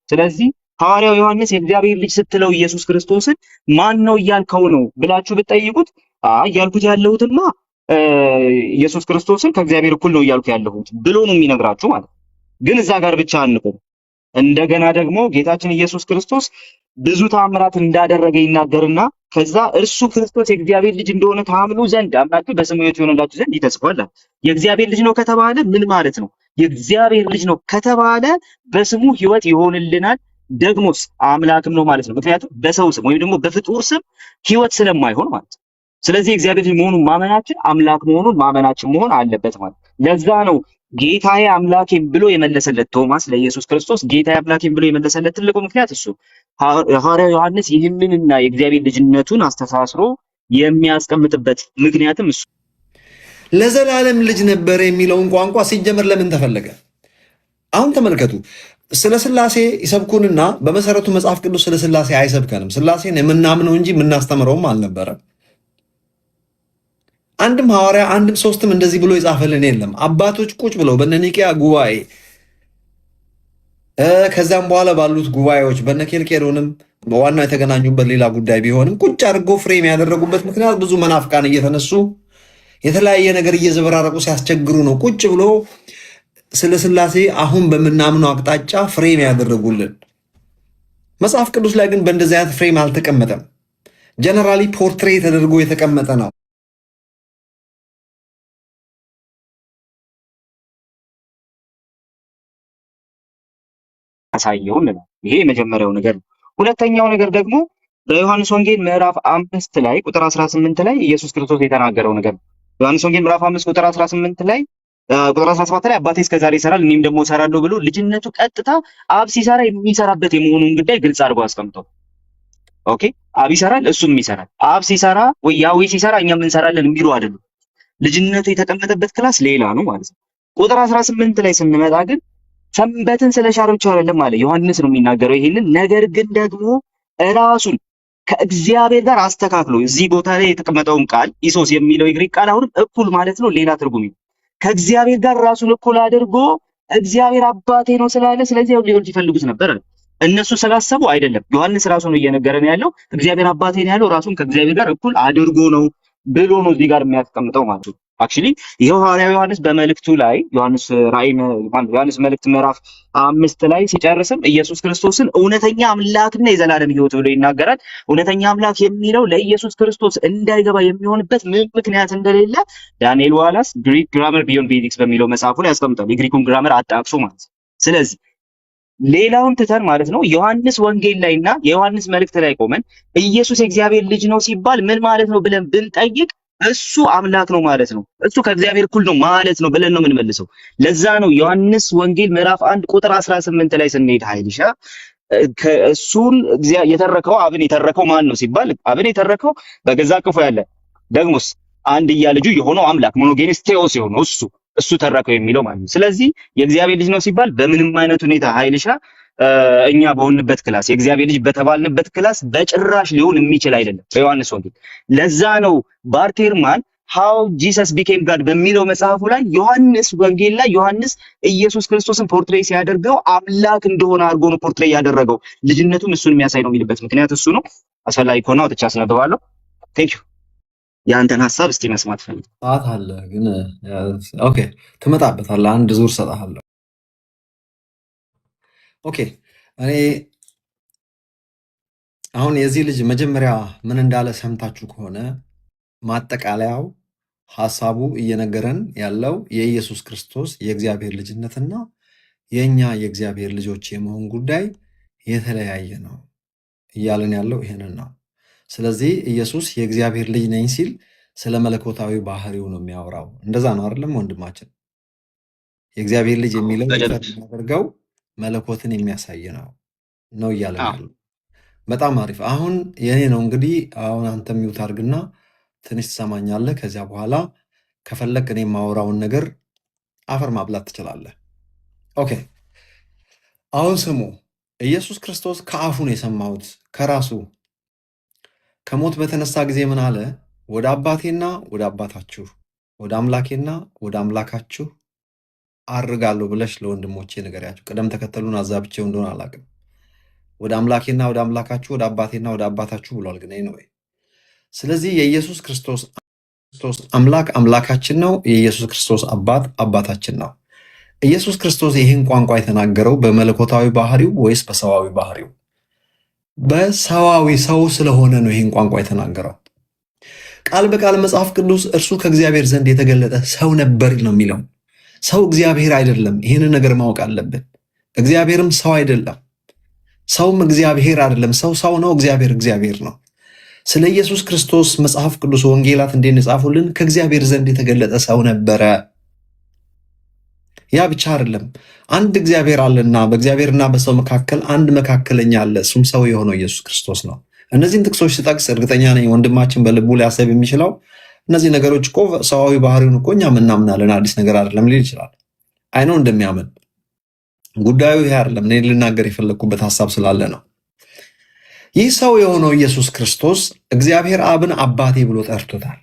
ስለዚህ ሐዋርያው ዮሐንስ የእግዚአብሔር ልጅ ስትለው ኢየሱስ ክርስቶስን ማን ነው እያልከው ነው ብላችሁ ብትጠይቁት እያልኩት ያለሁትማ ኢየሱስ ክርስቶስን ከእግዚአብሔር እኩል ነው እያልኩ ያለሁት ብሎ ነው የሚነግራችሁ ማለት ነው። ግን እዛ ጋር ብቻ አንቆም። እንደገና ደግሞ ጌታችን ኢየሱስ ክርስቶስ ብዙ ተአምራት እንዳደረገ ይናገርና ከዛ እርሱ ክርስቶስ የእግዚአብሔር ልጅ እንደሆነ ታምኑ ዘንድ አምናችሁ በስሙ ሕይወት ይሆንላችሁ ዘንድ ይተጽፋል። የእግዚአብሔር ልጅ ነው ከተባለ ምን ማለት ነው? የእግዚአብሔር ልጅ ነው ከተባለ በስሙ ሕይወት ይሆንልናል፣ ደግሞስ አምላክም ነው ማለት ነው። ምክንያቱም በሰው ስም ወይም ደግሞ በፍጡር ስም ሕይወት ስለማይሆን ማለት ነው። ስለዚህ የእግዚአብሔር ልጅ መሆኑን ማመናችን አምላክ መሆኑን ማመናችን መሆን አለበት ማለት ነው። ለዛ ነው ጌታዬ አምላኬም ብሎ የመለሰለት ቶማስ ለኢየሱስ ክርስቶስ ጌታዬ አምላኬም ብሎ የመለሰለት ትልቁ ምክንያት እሱ ሐዋርያው ዮሐንስ ይህንንና የእግዚአብሔር ልጅነቱን አስተሳስሮ የሚያስቀምጥበት ምክንያትም እሱ። ለዘላለም ልጅ ነበር የሚለውን ቋንቋ ሲጀመር ለምን ተፈለገ? አሁን ተመልከቱ። ስለ ስላሴ ይሰብኩንና በመሰረቱ መጽሐፍ ቅዱስ ስለ ስላሴ አይሰብከንም። ስላሴን የምናምነው እንጂ የምናስተምረውም አልነበረም። አንድም ሐዋርያ አንድም ሶስትም እንደዚህ ብሎ ይጻፈልን የለም። አባቶች ቁጭ ብለው በኒቅያ ጉባኤ ከዛም በኋላ ባሉት ጉባኤዎች በነኬልቄዶንም በዋናው የተገናኙበት ሌላ ጉዳይ ቢሆንም ቁጭ አድርገው ፍሬም ያደረጉበት ምክንያት ብዙ መናፍቃን እየተነሱ የተለያየ ነገር እየዘበራረቁ ሲያስቸግሩ ነው። ቁጭ ብሎ ስለ ስላሴ አሁን በምናምነው አቅጣጫ ፍሬም ያደረጉልን። መጽሐፍ ቅዱስ ላይ ግን በእንደዚህ አይነት ፍሬም አልተቀመጠም። ጀነራሊ ፖርትሬት ተደርጎ የተቀመጠ ነው። ያሳየው እንላለን። ይሄ የመጀመሪያው ነገር ነው። ሁለተኛው ነገር ደግሞ በዮሐንስ ወንጌል ምዕራፍ 5 ላይ ቁጥር 18 ላይ ኢየሱስ ክርስቶስ የተናገረው ነገር ነው። ዮሐንስ ወንጌል ምዕራፍ 5 ቁጥር 18 ላይ ቁጥር 17 ላይ አባቴ እስከዛሬ ይሰራል እኔም ደግሞ እሰራለሁ ብሎ ልጅነቱ ቀጥታ አብ ሲሰራ የሚሰራበት የመሆኑን ጉዳይ ግልጽ አድርጎ አስቀምጧል። ኦኬ፣ አብ ይሰራል እሱም ይሰራል። አብ ሲሰራ ወይ ያዌ ሲሰራ እኛም እንሰራለን የሚሉ አይደሉም። ልጅነቱ የተቀመጠበት ክላስ ሌላ ነው ማለት ነው። ቁጥር 18 ላይ ስንመጣ ግን ሰንበትን ስለሻረ ብቻ አይደለም ማለት ዮሐንስ ነው የሚናገረው ይሄንን ነገር ግን ደግሞ ራሱን ከእግዚአብሔር ጋር አስተካክሎ እዚህ ቦታ ላይ የተቀመጠውን ቃል ኢሶስ የሚለው የግሪክ ቃል አሁንም እኩል ማለት ነው። ሌላ ትርጉም ከእግዚአብሔር ጋር ራሱን እኩል አድርጎ እግዚአብሔር አባቴ ነው ስላለ ስለዚህ ሊወልድ ይፈልጉት ነበር። እነሱ ስላሰቡ አይደለም። ዮሐንስ ራሱ ነው እየነገረን ያለው እግዚአብሔር አባቴ ነው ያለው ራሱን ከእግዚአብሔር ጋር እኩል አድርጎ ነው ብሎ ነው እዚህ ጋር የሚያስቀምጠው ማለት ነው። አክቹሊ ይሄው ሐዋርያው ዮሐንስ በመልእክቱ ላይ ዮሐንስ መልእክት ምዕራፍ 5 ላይ ሲጨርስም ኢየሱስ ክርስቶስን እውነተኛ አምላክና የዘላለም ሕይወት ብሎ ይናገራል። እውነተኛ አምላክ የሚለው ለኢየሱስ ክርስቶስ እንዳይገባ የሚሆንበት ምን ምክንያት እንደሌለ ዳንኤል ዋላስ ግሪክ ግራመር ቢዮንድ ቤዚክስ በሚለው መጽሐፉ ላይ ያስቀምጣል። የግሪኩን ግራመር አጣቅሶ ማለት ነው። ስለዚህ ሌላውን ትተን ማለት ነው ዮሐንስ ወንጌል ላይና የዮሐንስ መልእክት ላይ ቆመን ኢየሱስ የእግዚአብሔር ልጅ ነው ሲባል ምን ማለት ነው ብለን ብንጠይቅ እሱ አምላክ ነው ማለት ነው፣ እሱ ከእግዚአብሔር እኩል ነው ማለት ነው ብለን ነው የምንመልሰው። ለዛ ነው ዮሐንስ ወንጌል ምዕራፍ 1 ቁጥር 18 ላይ ስንሄድ ኃይልሻ እሱን የተረከው አብን የተረከው ማን ነው ሲባል አብን የተረከው በገዛ ቅፎ ያለ ደግሞስ አንድያ ልጁ የሆነው አምላክ ሞኖጌኒስ ቴዎስ የሆነው እሱ ተረከው የሚለው ማለት ነው። ስለዚህ የእግዚአብሔር ልጅ ነው ሲባል በምንም አይነት ሁኔታ ኃይልሻ እኛ በሆንበት ክላስ የእግዚአብሔር ልጅ በተባልንበት ክላስ በጭራሽ ሊሆን የሚችል አይደለም በዮሐንስ ወንጌል። ለዛ ነው ባርቴርማን how Jesus became God በሚለው መጽሐፉ ላይ ዮሐንስ ወንጌል ላይ ዮሐንስ ኢየሱስ ክርስቶስን ፖርትሬት ሲያደርገው አምላክ እንደሆነ አድርጎ ነው ፖርትሬት ያደረገው። ልጅነቱም እሱን የሚያሳይ ነው የሚልበት ምክንያት እሱ ነው። አስፈላጊ ከሆነ አውጥቼ አስነብባለሁ። ቴንክ ዩ። ያንተን ሐሳብ እስቲ መስማት ፈልግ። አለ ግን ኦኬ ትመጣበታለህ። አንድ ዙር ሰጣለሁ። ኦኬ እኔ አሁን የዚህ ልጅ መጀመሪያ ምን እንዳለ ሰምታችሁ ከሆነ ማጠቃለያው ሐሳቡ እየነገረን ያለው የኢየሱስ ክርስቶስ የእግዚአብሔር ልጅነትና የኛ የእግዚአብሔር ልጆች የመሆን ጉዳይ የተለያየ ነው እያለን ያለው ይሄንን ነው። ስለዚህ ኢየሱስ የእግዚአብሔር ልጅ ነኝ ሲል ስለ መለኮታዊ ባህሪው ነው የሚያወራው። እንደዛ ነው አይደለም ወንድማችን? የእግዚአብሔር ልጅ የሚለው የሚያደርገው መለኮትን የሚያሳይ ነው እያለን ያለው። በጣም አሪፍ። አሁን የኔ ነው እንግዲህ። አሁን አንተ ሚውት አድርግና ትንሽ ትሰማኛለህ። ከዚያ በኋላ ከፈለክ እኔ የማወራውን ነገር አፈር ማብላት ትችላለህ። ኦኬ አሁን ስሙ። ኢየሱስ ክርስቶስ ከአፉ ነው የሰማሁት፣ ከራሱ ከሞት በተነሳ ጊዜ ምን አለ? ወደ አባቴና ወደ አባታችሁ፣ ወደ አምላኬና ወደ አምላካችሁ አርጋለሁ ብለሽ ለወንድሞቼ ንገሪያቸው። ቅደም ተከተሉን አዛብቼው እንደሆነ አላውቅም። ወደ አምላኬና ወደ አምላካችሁ ወደ አባቴና ወደ አባታችሁ ብሏል። ግን ነው። ስለዚህ የኢየሱስ ክርስቶስ አምላክ አምላካችን ነው። የኢየሱስ ክርስቶስ አባት አባታችን ነው። ኢየሱስ ክርስቶስ ይህን ቋንቋ የተናገረው በመለኮታዊ ባህሪው ወይስ በሰዋዊ ባህሪው? በሰዋዊ ሰው ስለሆነ ነው ይህን ቋንቋ የተናገረው። ቃል በቃል መጽሐፍ ቅዱስ እርሱ ከእግዚአብሔር ዘንድ የተገለጠ ሰው ነበር ነው የሚለው። ሰው እግዚአብሔር አይደለም። ይህንን ነገር ማወቅ አለብን። እግዚአብሔርም ሰው አይደለም፣ ሰውም እግዚአብሔር አይደለም። ሰው ሰው ነው፣ እግዚአብሔር እግዚአብሔር ነው። ስለ ኢየሱስ ክርስቶስ መጽሐፍ ቅዱስ ወንጌላት እንዴት ጻፉልን? ከእግዚአብሔር ዘንድ የተገለጠ ሰው ነበረ። ያ ብቻ አይደለም፣ አንድ እግዚአብሔር አለና በእግዚአብሔርና በሰው መካከል አንድ መካከለኛ አለ፣ እሱም ሰው የሆነው ኢየሱስ ክርስቶስ ነው። እነዚህን ጥቅሶች ስጠቅስ እርግጠኛ ነኝ ወንድማችን በልቡ ሊያሰብ የሚችለው እነዚህ ነገሮች እኮ ሰዋዊ ባህሪውን እኮ እኛም እናምናለን፣ አዲስ ነገር አይደለም ሊል ይችላል። አይነው እንደሚያምን ጉዳዩ ይሄ አይደለም። እኔ ልናገር የፈለግኩበት ሀሳብ ስላለ ነው። ይህ ሰው የሆነው ኢየሱስ ክርስቶስ እግዚአብሔር አብን አባቴ ብሎ ጠርቶታል።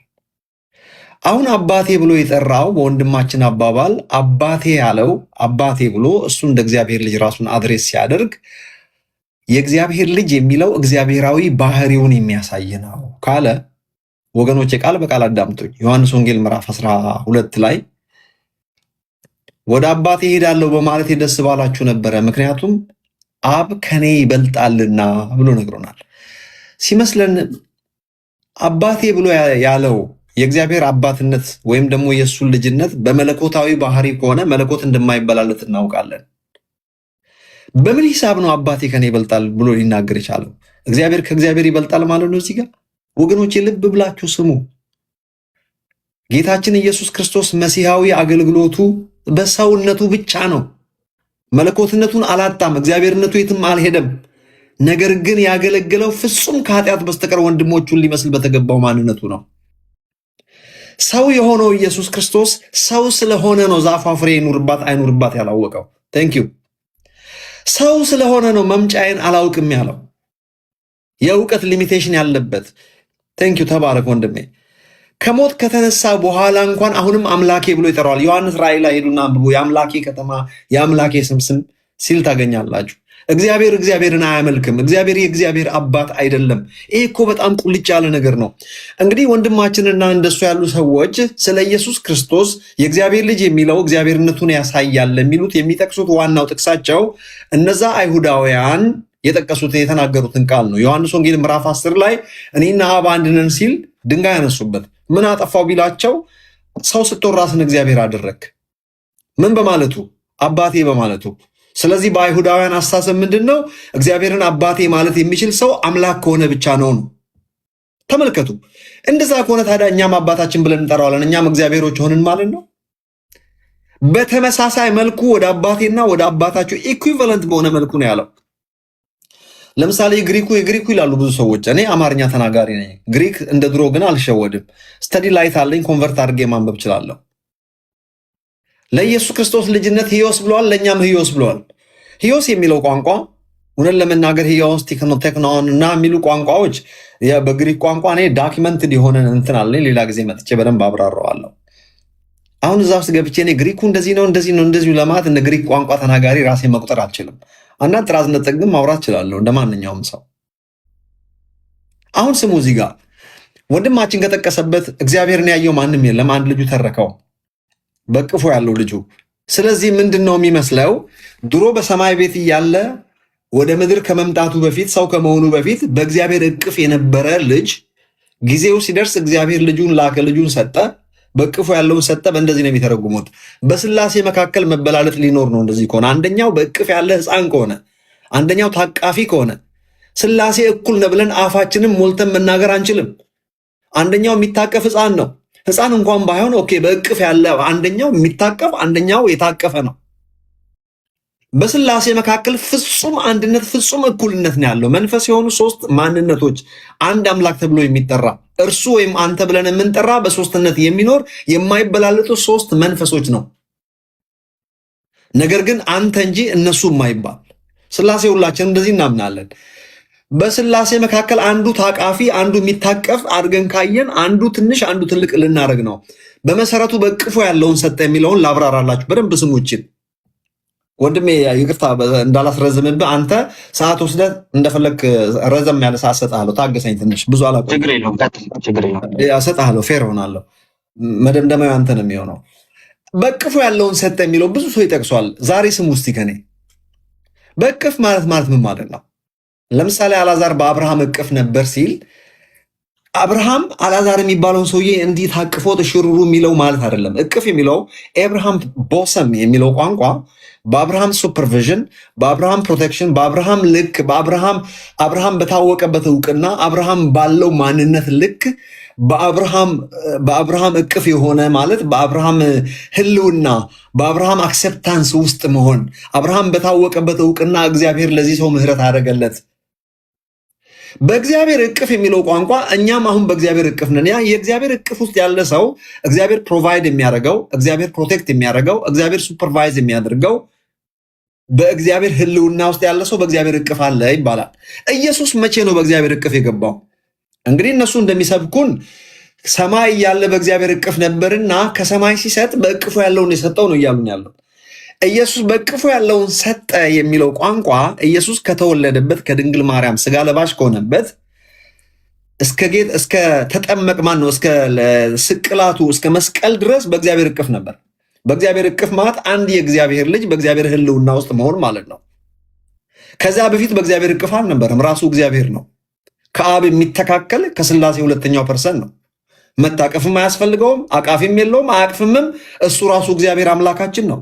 አሁን አባቴ ብሎ የጠራው በወንድማችን አባባል አባቴ ያለው አባቴ ብሎ እሱ እንደ እግዚአብሔር ልጅ ራሱን አድሬስ ሲያደርግ የእግዚአብሔር ልጅ የሚለው እግዚአብሔራዊ ባህሪውን የሚያሳይ ነው ካለ ወገኖቼ ቃል በቃል አዳምጡኝ። ዮሐንስ ወንጌል ምዕራፍ 12 ላይ ወደ አባቴ ሄዳለሁ በማለት ደስ ባላችሁ ነበረ፣ ምክንያቱም አብ ከኔ ይበልጣልና ብሎ ነግሮናል። ሲመስለን አባቴ ብሎ ያለው የእግዚአብሔር አባትነት ወይም ደግሞ የእሱን ልጅነት በመለኮታዊ ባህሪ ከሆነ መለኮት እንደማይበላለት እናውቃለን። በምን ሂሳብ ነው አባቴ ከኔ ይበልጣል ብሎ ሊናገር የቻለው? እግዚአብሔር ከእግዚአብሔር ይበልጣል ማለት ነው። እዚህ ጋር ወገኖቼ ልብ ብላችሁ ስሙ። ጌታችን ኢየሱስ ክርስቶስ መሲሐዊ አገልግሎቱ በሰውነቱ ብቻ ነው። መለኮትነቱን አላጣም፣ እግዚአብሔርነቱ የትም አልሄደም። ነገር ግን ያገለገለው ፍጹም ከኃጢአት በስተቀር ወንድሞቹን ሊመስል በተገባው ማንነቱ ነው። ሰው የሆነው ኢየሱስ ክርስቶስ ሰው ስለሆነ ነው ዛፏ ፍሬ ይኑርባት አይኑርባት ያላወቀው። ቴንክ ዩ። ሰው ስለሆነ ነው መምጫዬን አላውቅም ያለው፣ የእውቀት ሊሚቴሽን ያለበት። ቴንክ ዩ። ተባረክ ወንድሜ። ከሞት ከተነሳ በኋላ እንኳን አሁንም አምላኬ ብሎ ይጠራዋል። ዮሐንስ ራእይ ላይ ሄዱና አንብቡ። የአምላኬ ከተማ የአምላኬ ስም ሲል ታገኛላችሁ። እግዚአብሔር እግዚአብሔርን አያመልክም። እግዚአብሔር የእግዚአብሔር አባት አይደለም። ይሄ እኮ በጣም ቁልጭ ያለ ነገር ነው። እንግዲህ ወንድማችንና እንደሱ ያሉ ሰዎች ስለ ኢየሱስ ክርስቶስ የእግዚአብሔር ልጅ የሚለው እግዚአብሔርነቱን ያሳያል የሚሉት የሚጠቅሱት ዋናው ጥቅሳቸው እነዛ አይሁዳውያን የጠቀሱትን የተናገሩትን ቃል ነው። ዮሐንስ ወንጌል ምዕራፍ 10 ላይ እኔና አብ አንድ ነን ሲል ድንጋይ ያነሱበት። ምን አጠፋው ቢላቸው ሰው ስትሆን ራስን እግዚአብሔር አደረግ። ምን በማለቱ? አባቴ በማለቱ። ስለዚህ በአይሁዳውያን አስተሳሰብ ምንድን ነው? እግዚአብሔርን አባቴ ማለት የሚችል ሰው አምላክ ከሆነ ብቻ ነው። ተመልከቱ። እንደዛ ከሆነ ታዲያ እኛም አባታችን ብለን እንጠራዋለን፣ እኛም እግዚአብሔሮች ሆንን ማለት ነው። በተመሳሳይ መልኩ ወደ አባቴና ወደ አባታቸው ኢኩቪቫለንት በሆነ መልኩ ነው ያለው። ለምሳሌ የግሪኩ ይላሉ ብዙ ሰዎች። እኔ አማርኛ ተናጋሪ ነኝ። ግሪክ እንደ ድሮ ግን አልሸወድም። ስተዲ ላይት አለኝ፣ ኮንቨርት አድርጌ ማንበብ እችላለሁ። ለኢየሱስ ክርስቶስ ልጅነት ሂዮስ ብለዋል፣ ለእኛም ሂዮስ ብለዋል። ሂዮስ የሚለው ቋንቋ እውነት ለመናገር ሂዮስ፣ ቴክኖን እና የሚሉ ቋንቋዎች በግሪክ ቋንቋ እኔ ዳኪመንትድ የሆነ እንትን አለኝ። ሌላ ጊዜ መጥቼ በደንብ አብራረዋለሁ። አሁን እዛ ውስጥ ገብቼ እኔ ግሪኩ እንደዚህ ነው እንደዚሁ ለማለት እንደ ግሪክ ቋንቋ ተናጋሪ ራሴ መቁጠር አልችልም። አንዳንድ ጥራዝ ነጠቅ ግን ማውራት እችላለሁ እንደ ማንኛውም ሰው። አሁን ስሙ፣ እዚህ ጋር ወንድማችን ከጠቀሰበት እግዚአብሔርን ያየው ማንም የለም፣ አንድ ልጁ ተረከው በቅፎ ያለው ልጁ። ስለዚህ ምንድን ነው የሚመስለው? ድሮ በሰማይ ቤት እያለ ወደ ምድር ከመምጣቱ በፊት ሰው ከመሆኑ በፊት በእግዚአብሔር እቅፍ የነበረ ልጅ ጊዜው ሲደርስ እግዚአብሔር ልጁን ላከ፣ ልጁን ሰጠ፣ በቅፎ ያለውን ሰጠ። በእንደዚህ ነው የሚተረጉሙት። በስላሴ መካከል መበላለጥ ሊኖር ነው። እንደዚህ ከሆነ አንደኛው በእቅፍ ያለ ሕፃን ከሆነ አንደኛው ታቃፊ ከሆነ ስላሴ እኩል ነው ብለን አፋችንም ሞልተን መናገር አንችልም። አንደኛው የሚታቀፍ ሕፃን ነው። ሕፃን እንኳን ባይሆን ኦኬ፣ በእቅፍ ያለ አንደኛው የሚታቀፍ አንደኛው የታቀፈ ነው። በስላሴ መካከል ፍጹም አንድነት፣ ፍጹም እኩልነት ነው ያለው። መንፈስ የሆኑ ሶስት ማንነቶች አንድ አምላክ ተብሎ የሚጠራ እርሱ ወይም አንተ ብለን የምንጠራ በሶስትነት የሚኖር የማይበላለጡ ሶስት መንፈሶች ነው። ነገር ግን አንተ እንጂ እነሱ የማይባል ስላሴ፣ ሁላችንም እንደዚህ እናምናለን። በስላሴ መካከል አንዱ ታቃፊ አንዱ የሚታቀፍ አድርገን ካየን አንዱ ትንሽ አንዱ ትልቅ ልናደርግ ነው። በመሰረቱ በቅፎ ያለውን ሰጠ የሚለውን ላብራራላችሁ። በደንብ ስሙችን። ወንድሜ ይቅርታ እንዳላስረዝምብህ፣ አንተ ሰዓት ወስደህ እንደፈለክ ረዘም ያለ ሰዓት እሰጥሃለሁ። ታገሰኝ ትንሽ፣ ብዙ አላቆይም። ችግር የለውም፣ ቀጥል። ችግር የለውም፣ እሰጥሃለሁ። ፌር ሆናለሁ። መደምደሚያው አንተ ነው የሚሆነው። በእቅፉ ያለውን ሰጠ የሚለው ብዙ ሰው ይጠቅሷል። ዛሬ ስም ውስጥ ከኔ በእቅፍ ማለት ምን ማለት ነው? ለምሳሌ አላዛር በአብርሃም እቅፍ ነበር ሲል አብርሃም አላዛር የሚባለውን ሰውዬ እንዲህ ታቅፎት ሽሩሩ የሚለው ማለት አይደለም። እቅፍ የሚለው ኤብርሃም ቦሰም የሚለው ቋንቋ በአብርሃም ሱፐርቪዥን፣ በአብርሃም ፕሮቴክሽን፣ በአብርሃም ልክ፣ አብርሃም በታወቀበት እውቅና፣ አብርሃም ባለው ማንነት ልክ በአብርሃም እቅፍ የሆነ ማለት በአብርሃም ህልውና፣ በአብርሃም አክሴፕታንስ ውስጥ መሆን፣ አብርሃም በታወቀበት እውቅና እግዚአብሔር ለዚህ ሰው ምህረት አደረገለት። በእግዚአብሔር እቅፍ የሚለው ቋንቋ እኛም አሁን በእግዚአብሔር እቅፍ ነን። ያ የእግዚአብሔር እቅፍ ውስጥ ያለ ሰው እግዚአብሔር ፕሮቫይድ የሚያደርገው፣ እግዚአብሔር ፕሮቴክት የሚያደርገው፣ እግዚአብሔር ሱፐርቫይዝ የሚያደርገው፣ በእግዚአብሔር ህልውና ውስጥ ያለ ሰው በእግዚአብሔር እቅፍ አለ ይባላል። ኢየሱስ መቼ ነው በእግዚአብሔር እቅፍ የገባው? እንግዲህ እነሱ እንደሚሰብኩን ሰማይ ያለ በእግዚአብሔር እቅፍ ነበርና ከሰማይ ሲሰጥ በእቅፉ ያለውን የሰጠው ነው እያሉን ያለው። ኢየሱስ በእቅፉ ያለውን ሰጠ የሚለው ቋንቋ ኢየሱስ ከተወለደበት ከድንግል ማርያም ስጋ ለባሽ ከሆነበት እስከ ተጠመቅ ነው እስከ ስቅላቱ እስከ መስቀል ድረስ በእግዚአብሔር እቅፍ ነበር። በእግዚአብሔር እቅፍ ማለት አንድ የእግዚአብሔር ልጅ በእግዚአብሔር ህልውና ውስጥ መሆን ማለት ነው። ከዚያ በፊት በእግዚአብሔር እቅፍ አልነበረም። ራሱ እግዚአብሔር ነው። ከአብ የሚተካከል ከስላሴ ሁለተኛው ፐርሰን ነው። መታቀፍም አያስፈልገውም፣ አቃፊም የለውም፣ አያቅፍምም። እሱ ራሱ እግዚአብሔር አምላካችን ነው።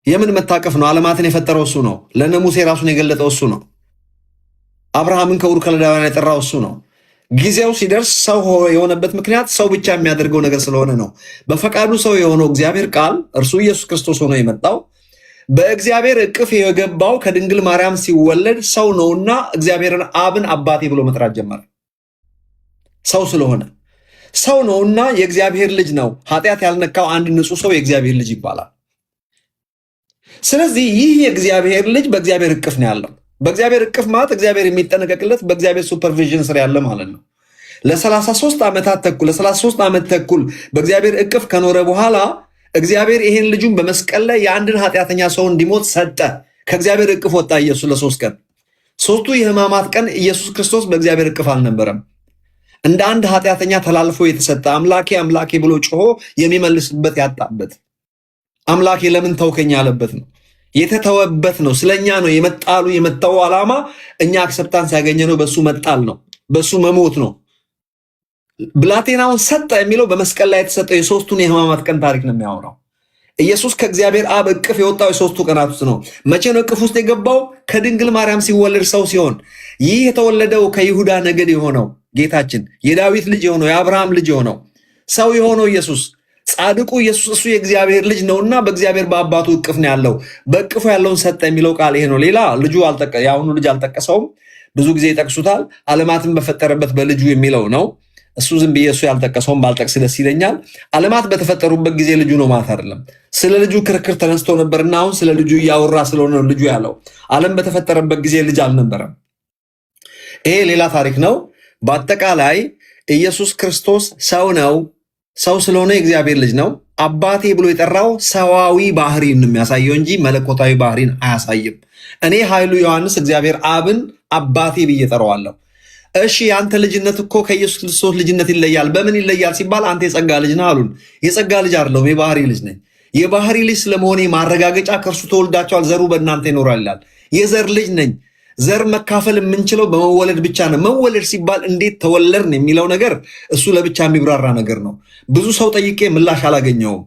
የምን መታቀፍ ነው? ዓለማትን የፈጠረው እሱ ነው። ለነ ሙሴ ራሱን የገለጠው እሱ ነው። አብርሃምን ከኡር ከለዳውያን የጠራው እሱ ነው። ጊዜው ሲደርስ ሰው የሆነበት ምክንያት ሰው ብቻ የሚያደርገው ነገር ስለሆነ ነው። በፈቃዱ ሰው የሆነው እግዚአብሔር ቃል እርሱ ኢየሱስ ክርስቶስ ሆኖ የመጣው በእግዚአብሔር እቅፍ የገባው ከድንግል ማርያም ሲወለድ ሰው ነውና እግዚአብሔርን አብን አባቴ ብሎ መጥራት ጀመረ። ሰው ስለሆነ ሰው ነውና የእግዚአብሔር ልጅ ነው። ኃጢአት ያልነካው አንድ ንጹሕ ሰው የእግዚአብሔር ልጅ ይባላል። ስለዚህ ይህ የእግዚአብሔር ልጅ በእግዚአብሔር እቅፍ ነው ያለው። በእግዚአብሔር እቅፍ ማለት እግዚአብሔር የሚጠነቀቅለት በእግዚአብሔር ሱፐርቪዥን ስር ያለ ማለት ነው። ለ33 ዓመት ተኩል በእግዚአብሔር እቅፍ ከኖረ በኋላ እግዚአብሔር ይሄን ልጁን በመስቀል ላይ የአንድን ኃጢአተኛ ሰው እንዲሞት ሰጠ። ከእግዚአብሔር እቅፍ ወጣ ኢየሱስ ለ3 ቀን። ሶስቱ የሕማማት ቀን ኢየሱስ ክርስቶስ በእግዚአብሔር እቅፍ አልነበረም። እንደ አንድ ኃጢአተኛ ተላልፎ የተሰጠ አምላኬ አምላኬ ብሎ ጮሆ የሚመልስበት ያጣበት፣ አምላኬ ለምን ተውከኝ ያለበት ነው። የተተወበት ነው። ስለኛ ነው የመጣው ዓላማ። እኛ አክሰፕታንስ ያገኘነው በሱ መጣል ነው፣ በሱ መሞት ነው። ብላቴናውን ሰጠ የሚለው በመስቀል ላይ የተሰጠው የሶስቱን የሕማማት ቀን ታሪክ ነው የሚያወራው። ኢየሱስ ከእግዚአብሔር አብ እቅፍ የወጣው የሶስቱ ቀናት ውስጥ ነው። መቼ ነው እቅፍ ውስጥ የገባው? ከድንግል ማርያም ሲወለድ ሰው ሲሆን፣ ይህ የተወለደው ከይሁዳ ነገድ የሆነው ጌታችን የዳዊት ልጅ የሆነው የአብርሃም ልጅ የሆነው ሰው የሆነው ኢየሱስ ጻድቁ ኢየሱስ እሱ የእግዚአብሔር ልጅ ነውና በእግዚአብሔር በአባቱ እቅፍ ነው ያለው። በእቅፉ ያለውን ሰጠ የሚለው ቃል ይሄ ነው። ሌላ የአሁኑ ልጅ አልጠቀሰውም። ብዙ ጊዜ ይጠቅሱታል። ዓለማትን በፈጠረበት በልጁ የሚለው ነው። እሱ ዝም ብዬ እሱ ያልጠቀሰውን ባልጠቅስ ደስ ይለኛል። ዓለማት በተፈጠሩበት ጊዜ ልጁ ነው ማለት አይደለም። ስለ ልጁ ክርክር ተነስቶ ነበርና አሁን ስለ ልጁ እያወራ ስለሆነ ነው ልጁ ያለው። ዓለም በተፈጠረበት ጊዜ ልጅ አልነበረም። ይሄ ሌላ ታሪክ ነው። በአጠቃላይ ኢየሱስ ክርስቶስ ሰው ነው። ሰው ስለሆነ የእግዚአብሔር ልጅ ነው። አባቴ ብሎ የጠራው ሰዋዊ ባህሪን የሚያሳየው እንጂ መለኮታዊ ባህሪን አያሳይም። እኔ ኃይሉ ዮሐንስ እግዚአብሔር አብን አባቴ ብዬ ጠራዋለሁ። እሺ የአንተ ልጅነት እኮ ከኢየሱስ ክርስቶስ ልጅነት ይለያል። በምን ይለያል ሲባል አንተ የጸጋ ልጅ ነህ አሉን። የጸጋ ልጅ አይደለሁም፣ የባህሪ ልጅ ነኝ። የባህሪ ልጅ ስለመሆኔ ማረጋገጫ ከእርሱ ተወልዳቸዋል፣ ዘሩ በእናንተ ይኖራል ይላል። የዘር ልጅ ነኝ። ዘር መካፈል የምንችለው በመወለድ ብቻ ነው። መወለድ ሲባል እንዴት ተወለድን የሚለው ነገር እሱ ለብቻ የሚብራራ ነገር ነው። ብዙ ሰው ጠይቄ ምላሽ አላገኘውም።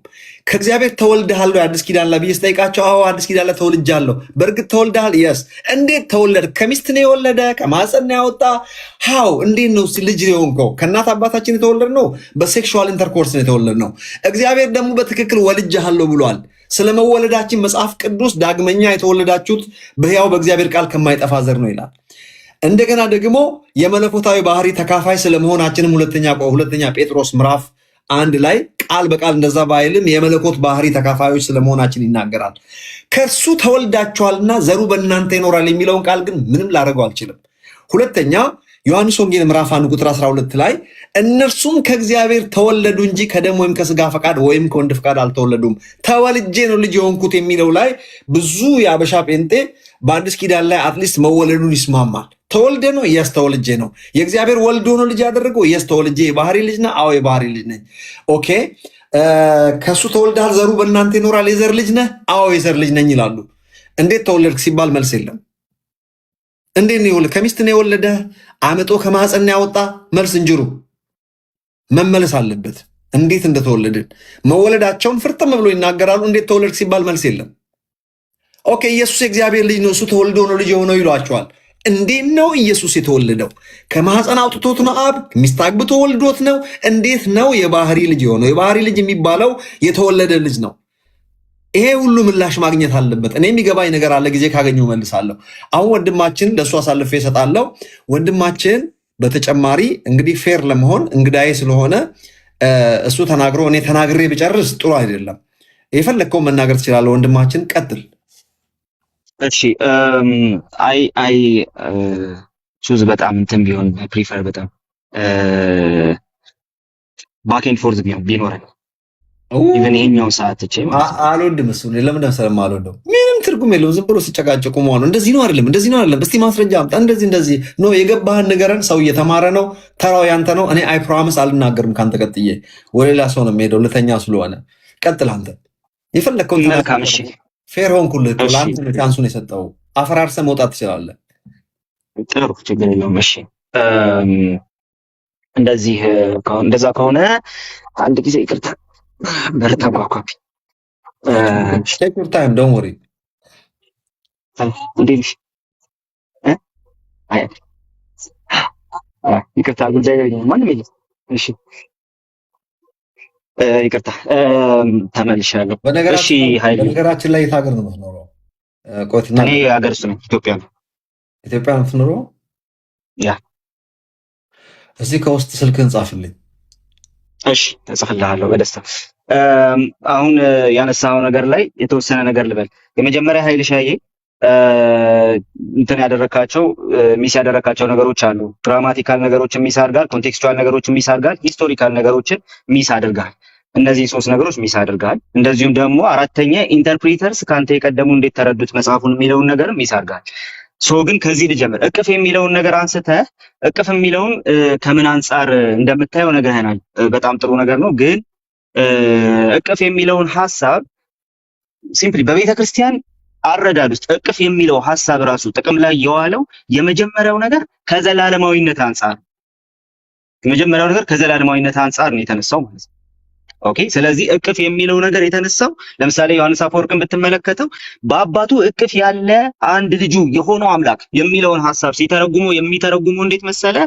ከእግዚአብሔር ተወልደሃል የአዲስ ኪዳን ላይ ብዬ ስጠይቃቸው አዎ አዲስ ኪዳን ላይ ተወልጃለሁ። በእርግጥ ተወልደሃል? የስ። እንዴት ተወለድ? ከሚስት ነው የወለደ? ከማፀን ነው ያወጣ? ሃው እንዴት ነው ልጅ የሆንከው? ከእናት አባታችን የተወለድ ነው፣ በሴክሹዋል ኢንተርኮርስ ነው የተወለድ ነው። እግዚአብሔር ደግሞ በትክክል ወልጃለሁ ብሏል። ስለ መወለዳችን መጽሐፍ ቅዱስ ዳግመኛ የተወለዳችሁት በሕያው በእግዚአብሔር ቃል ከማይጠፋ ዘር ነው ይላል። እንደገና ደግሞ የመለኮታዊ ባህሪ ተካፋይ ስለመሆናችንም ሁለተኛ ጴጥሮስ ምዕራፍ 1 ላይ ቃል በቃል እንደዛ ባይልም የመለኮት ባህሪ ተካፋዮች ስለመሆናችን ይናገራል። ከእርሱ ተወልዳችኋልና ዘሩ በእናንተ ይኖራል የሚለውን ቃል ግን ምንም ላደርገው አልችልም። ሁለተኛ ዮሐንስ ወንጌል ምዕራፍ 1 ቁጥር 12 ላይ እነርሱም ከእግዚአብሔር ተወለዱ እንጂ ከደም ወይም ከስጋ ፈቃድ ወይም ከወንድ ፈቃድ አልተወለዱም፣ ተወልጄ ነው ልጅ የሆንኩት የሚለው ላይ ብዙ የአበሻ ጴንጤ በአዲስ ኪዳን ላይ አትሊስት መወለዱን ይስማማል። ተወልደ ነው? የስ ተወልጄ ነው። የእግዚአብሔር ወልዶ ነው ልጅ ያደረገው? የስ ተወልጄ። የባህሪ ልጅ ነህ? አዎ የባህሪ ልጅ ነኝ። ኦኬ ከእሱ ተወልደሃል፣ ዘሩ በእናንተ ይኖራል። የዘር ልጅ ነህ? አዎ የዘር ልጅ ነኝ ይላሉ። እንዴት ተወለድክ ሲባል መልስ የለም። እንዴት ነው የወለደ? ከሚስት ነው የወለደ? አምጦ ከማህፀን ያወጣ? መልስ እንጅሩ መመለስ አለበት። እንዴት እንደተወለድን መወለዳቸውን ፍርጥም ብሎ ይናገራሉ። እንዴት ተወለድክ ሲባል መልስ የለም። ኦኬ ኢየሱስ የእግዚአብሔር ልጅ ነው፣ እሱ ተወልዶ ነው ልጅ የሆነው ይሏቸዋል። እንዴት ነው ኢየሱስ የተወለደው? ከማህፀን አውጥቶት ነው? አብ ሚስት አግብቶ ወልዶት ነው? እንዴት ነው የባህሪ ልጅ የሆነው? የባህሪ ልጅ የሚባለው የተወለደ ልጅ ነው። ይሄ ሁሉ ምላሽ ማግኘት አለበት። እኔ የሚገባኝ ነገር አለ፣ ጊዜ ካገኘው መልሳለሁ። አሁን ወንድማችን ለእሱ አሳልፌ እሰጣለሁ። ወንድማችን በተጨማሪ እንግዲህ ፌር ለመሆን እንግዳዬ ስለሆነ እሱ ተናግሮ እኔ ተናግሬ ብጨርስ ጥሩ አይደለም። የፈለግከውን መናገር ትችላለህ ወንድማችን፣ ቀጥል። እሺ አይ ቹዝ በጣም እንትን ቢሆን ፕሪፈር በጣም ባክ ኤንድ ፎርዝ ቢኖረን ኢቨን ይሄኛው ሰዓት እቺ አልወድም። እሱ ለምን መሰለህ አልወደው፣ ምንም ትርጉም የለውም። ዝም ብሎ ሲጨቃጨቁ መሆኑ እንደዚህ ነው አይደለም፣ እንደዚህ ነው አይደለም፣ እስቲ ማስረጃ አምጣ፣ እንደዚህ ነው የገባህን ንገረን። ሰው እየተማረ ነው፣ ተራው ያንተ ነው። እኔ አይ ፕሮሚስ አልናገርም ካንተ ቀጥዬ ወደ ሌላ ሰው ነው የምሄደው፣ ልተኛ ስለሆነ ቀጥል አንተ የፈለግከውን። መልካም እሺ፣ ፌር ሆንኩልህ። ለአንተ ቻንሱን የሰጠው አፈራርሰህ መውጣት ትችላለህ። ጥሩ ችግር የለውም። እሺ እንደዛ ከሆነ አንድ ጊዜ ይቅርታ በርታ ጓጓቢ ቴክ ዩር ታይም ዶንት ወሪ። እንዴት ይቅርታ ጉዳይ ማንም የለም። እሺ ይቅርታ ተመልሻለሁ። እሺ ኃይሌ በነገራችን ላይ የት ሀገር ነው የምትኖረው? እኔ ሀገር ውስጥ ነኝ፣ ኢትዮጵያ ነው። ኢትዮጵያ ነው የምትኖረው? ያ እዚህ ከውስጥ ስልክህን ጻፍልኝ። እሺ እጽፍልሃለሁ በደስታ። አሁን ያነሳው ነገር ላይ የተወሰነ ነገር ልበል። የመጀመሪያ ኃይል ሻዬ እንትን ያደረካቸው ሚስ ያደረካቸው ነገሮች አሉ። ግራማቲካል ነገሮችን ሚስ አድርጋል፣ ኮንቴክስቹዋል ነገሮችን ሚስ አድርጋል፣ ሂስቶሪካል ነገሮችን ሚስ አድርጋል። እነዚህ ሶስት ነገሮች ሚስ አድርጋል። እንደዚሁም ደግሞ አራተኛ ኢንተርፕሪተርስ ካንተ የቀደሙ እንዴት ተረዱት መጽሐፉን የሚለውን ነገር ሚስ አድርጋል። ሶ ግን ከዚህ ልጀምር። እቅፍ የሚለውን ነገር አንስተህ እቅፍ የሚለውን ከምን አንጻር እንደምታየው ነግረህናል። በጣም ጥሩ ነገር ነው። ግን እቅፍ የሚለውን ሐሳብ ሲምፕሊ በቤተ ክርስቲያን አረዳድ ውስጥ እቅፍ የሚለው ሐሳብ ራሱ ጥቅም ላይ የዋለው የመጀመሪያው ነገር ከዘላለማዊነት አንጻር ነው የተነሳው ማለት ነው። ኦኬ። ስለዚህ እቅፍ የሚለው ነገር የተነሳው ለምሳሌ ዮሐንስ አፈወርቅን ብትመለከተው በአባቱ እቅፍ ያለ አንድ ልጁ የሆነው አምላክ የሚለውን ሐሳብ የሚተረጉመው እንዴት መሰለ?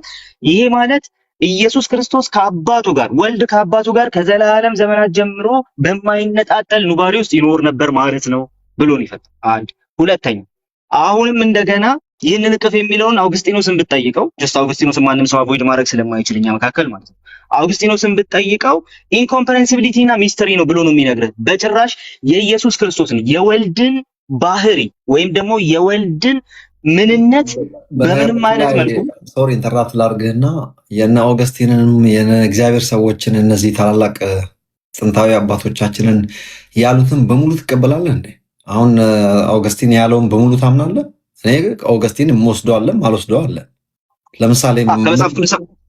ይሄ ማለት ኢየሱስ ክርስቶስ ከአባቱ ጋር ወልድ ከአባቱ ጋር ከዘላለም ዘመናት ጀምሮ በማይነጣጠል ኑባሬ ውስጥ ይኖር ነበር ማለት ነው ብሎ ነው ይፈታ። አንድ ሁለተኛ አሁንም እንደገና ይህንን እቅፍ የሚለውን አውግስጢኖስን ብትጠይቀው ጀስት አውግስጢኖስን ማንም ሰው አቮይድ ማድረግ ስለማይችል እኛ መካከል ማለት ነው። አውግስጢኖስን ብትጠይቀው ኢንኮምፕሬንሲቢሊቲ እና ሚስተሪ ነው ብሎ ነው የሚነግርህ። በጭራሽ የኢየሱስ ክርስቶስን የወልድን ባህሪ ወይም ደግሞ የወልድን ምንነት በምንም አይነት መልኩ ሶሪ ኢንተራፕት ላድርግህና የነ አውግስቲንንም የነ እግዚአብሔር ሰዎችን እነዚህ ታላላቅ ጥንታዊ አባቶቻችንን ያሉትን በሙሉ ትቀበላለህ እንዴ? አሁን አውግስቲን ያለውን በሙሉ ታምናለህ? እኔ አውግስቲን የምወስደዋለም አልወስደዋለ። ለምሳሌ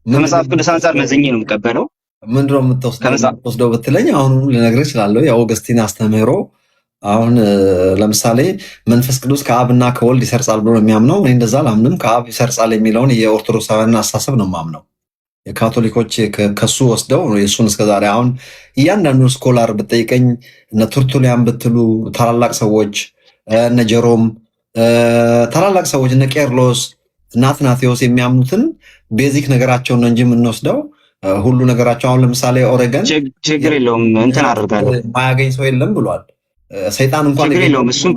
ከመጽሐፍ ቅዱስ አንጻር መዘኘ ነው የምቀበለው። ምንድነው የምትወስደው ብትለኝ አሁን ልነግርህ እችላለሁ። የአውግስቲን አስተምህሮ አሁን ለምሳሌ መንፈስ ቅዱስ ከአብና ከወልድ ይሰርጻል ብሎ ነው የሚያምነው። እኔ እንደዛ አላምንም። ከአብ ይሰርጻል የሚለውን የኦርቶዶክሳውያን አስተሳሰብ ነው የማምነው። የካቶሊኮች ከሱ ወስደው የእሱን እስከዛሬ አሁን እያንዳንዱ ስኮላር ብጠይቀኝ እነ ቱርቱሊያን ብትሉ ታላላቅ ሰዎች እነ ጀሮም ታላላቅ ሰዎች እነ ቄርሎስ እና አትናቴዎስ የሚያምኑትን ቤዚክ ነገራቸውን ነው እንጂ የምንወስደው ሁሉ ነገራቸው። አሁን ለምሳሌ ኦሬገን ችግር የለውም እንትን አድርጋለሁ ማያገኝ ሰው የለም ብሏል። ሰይጣን እንኳን ችግር የለውም እሱም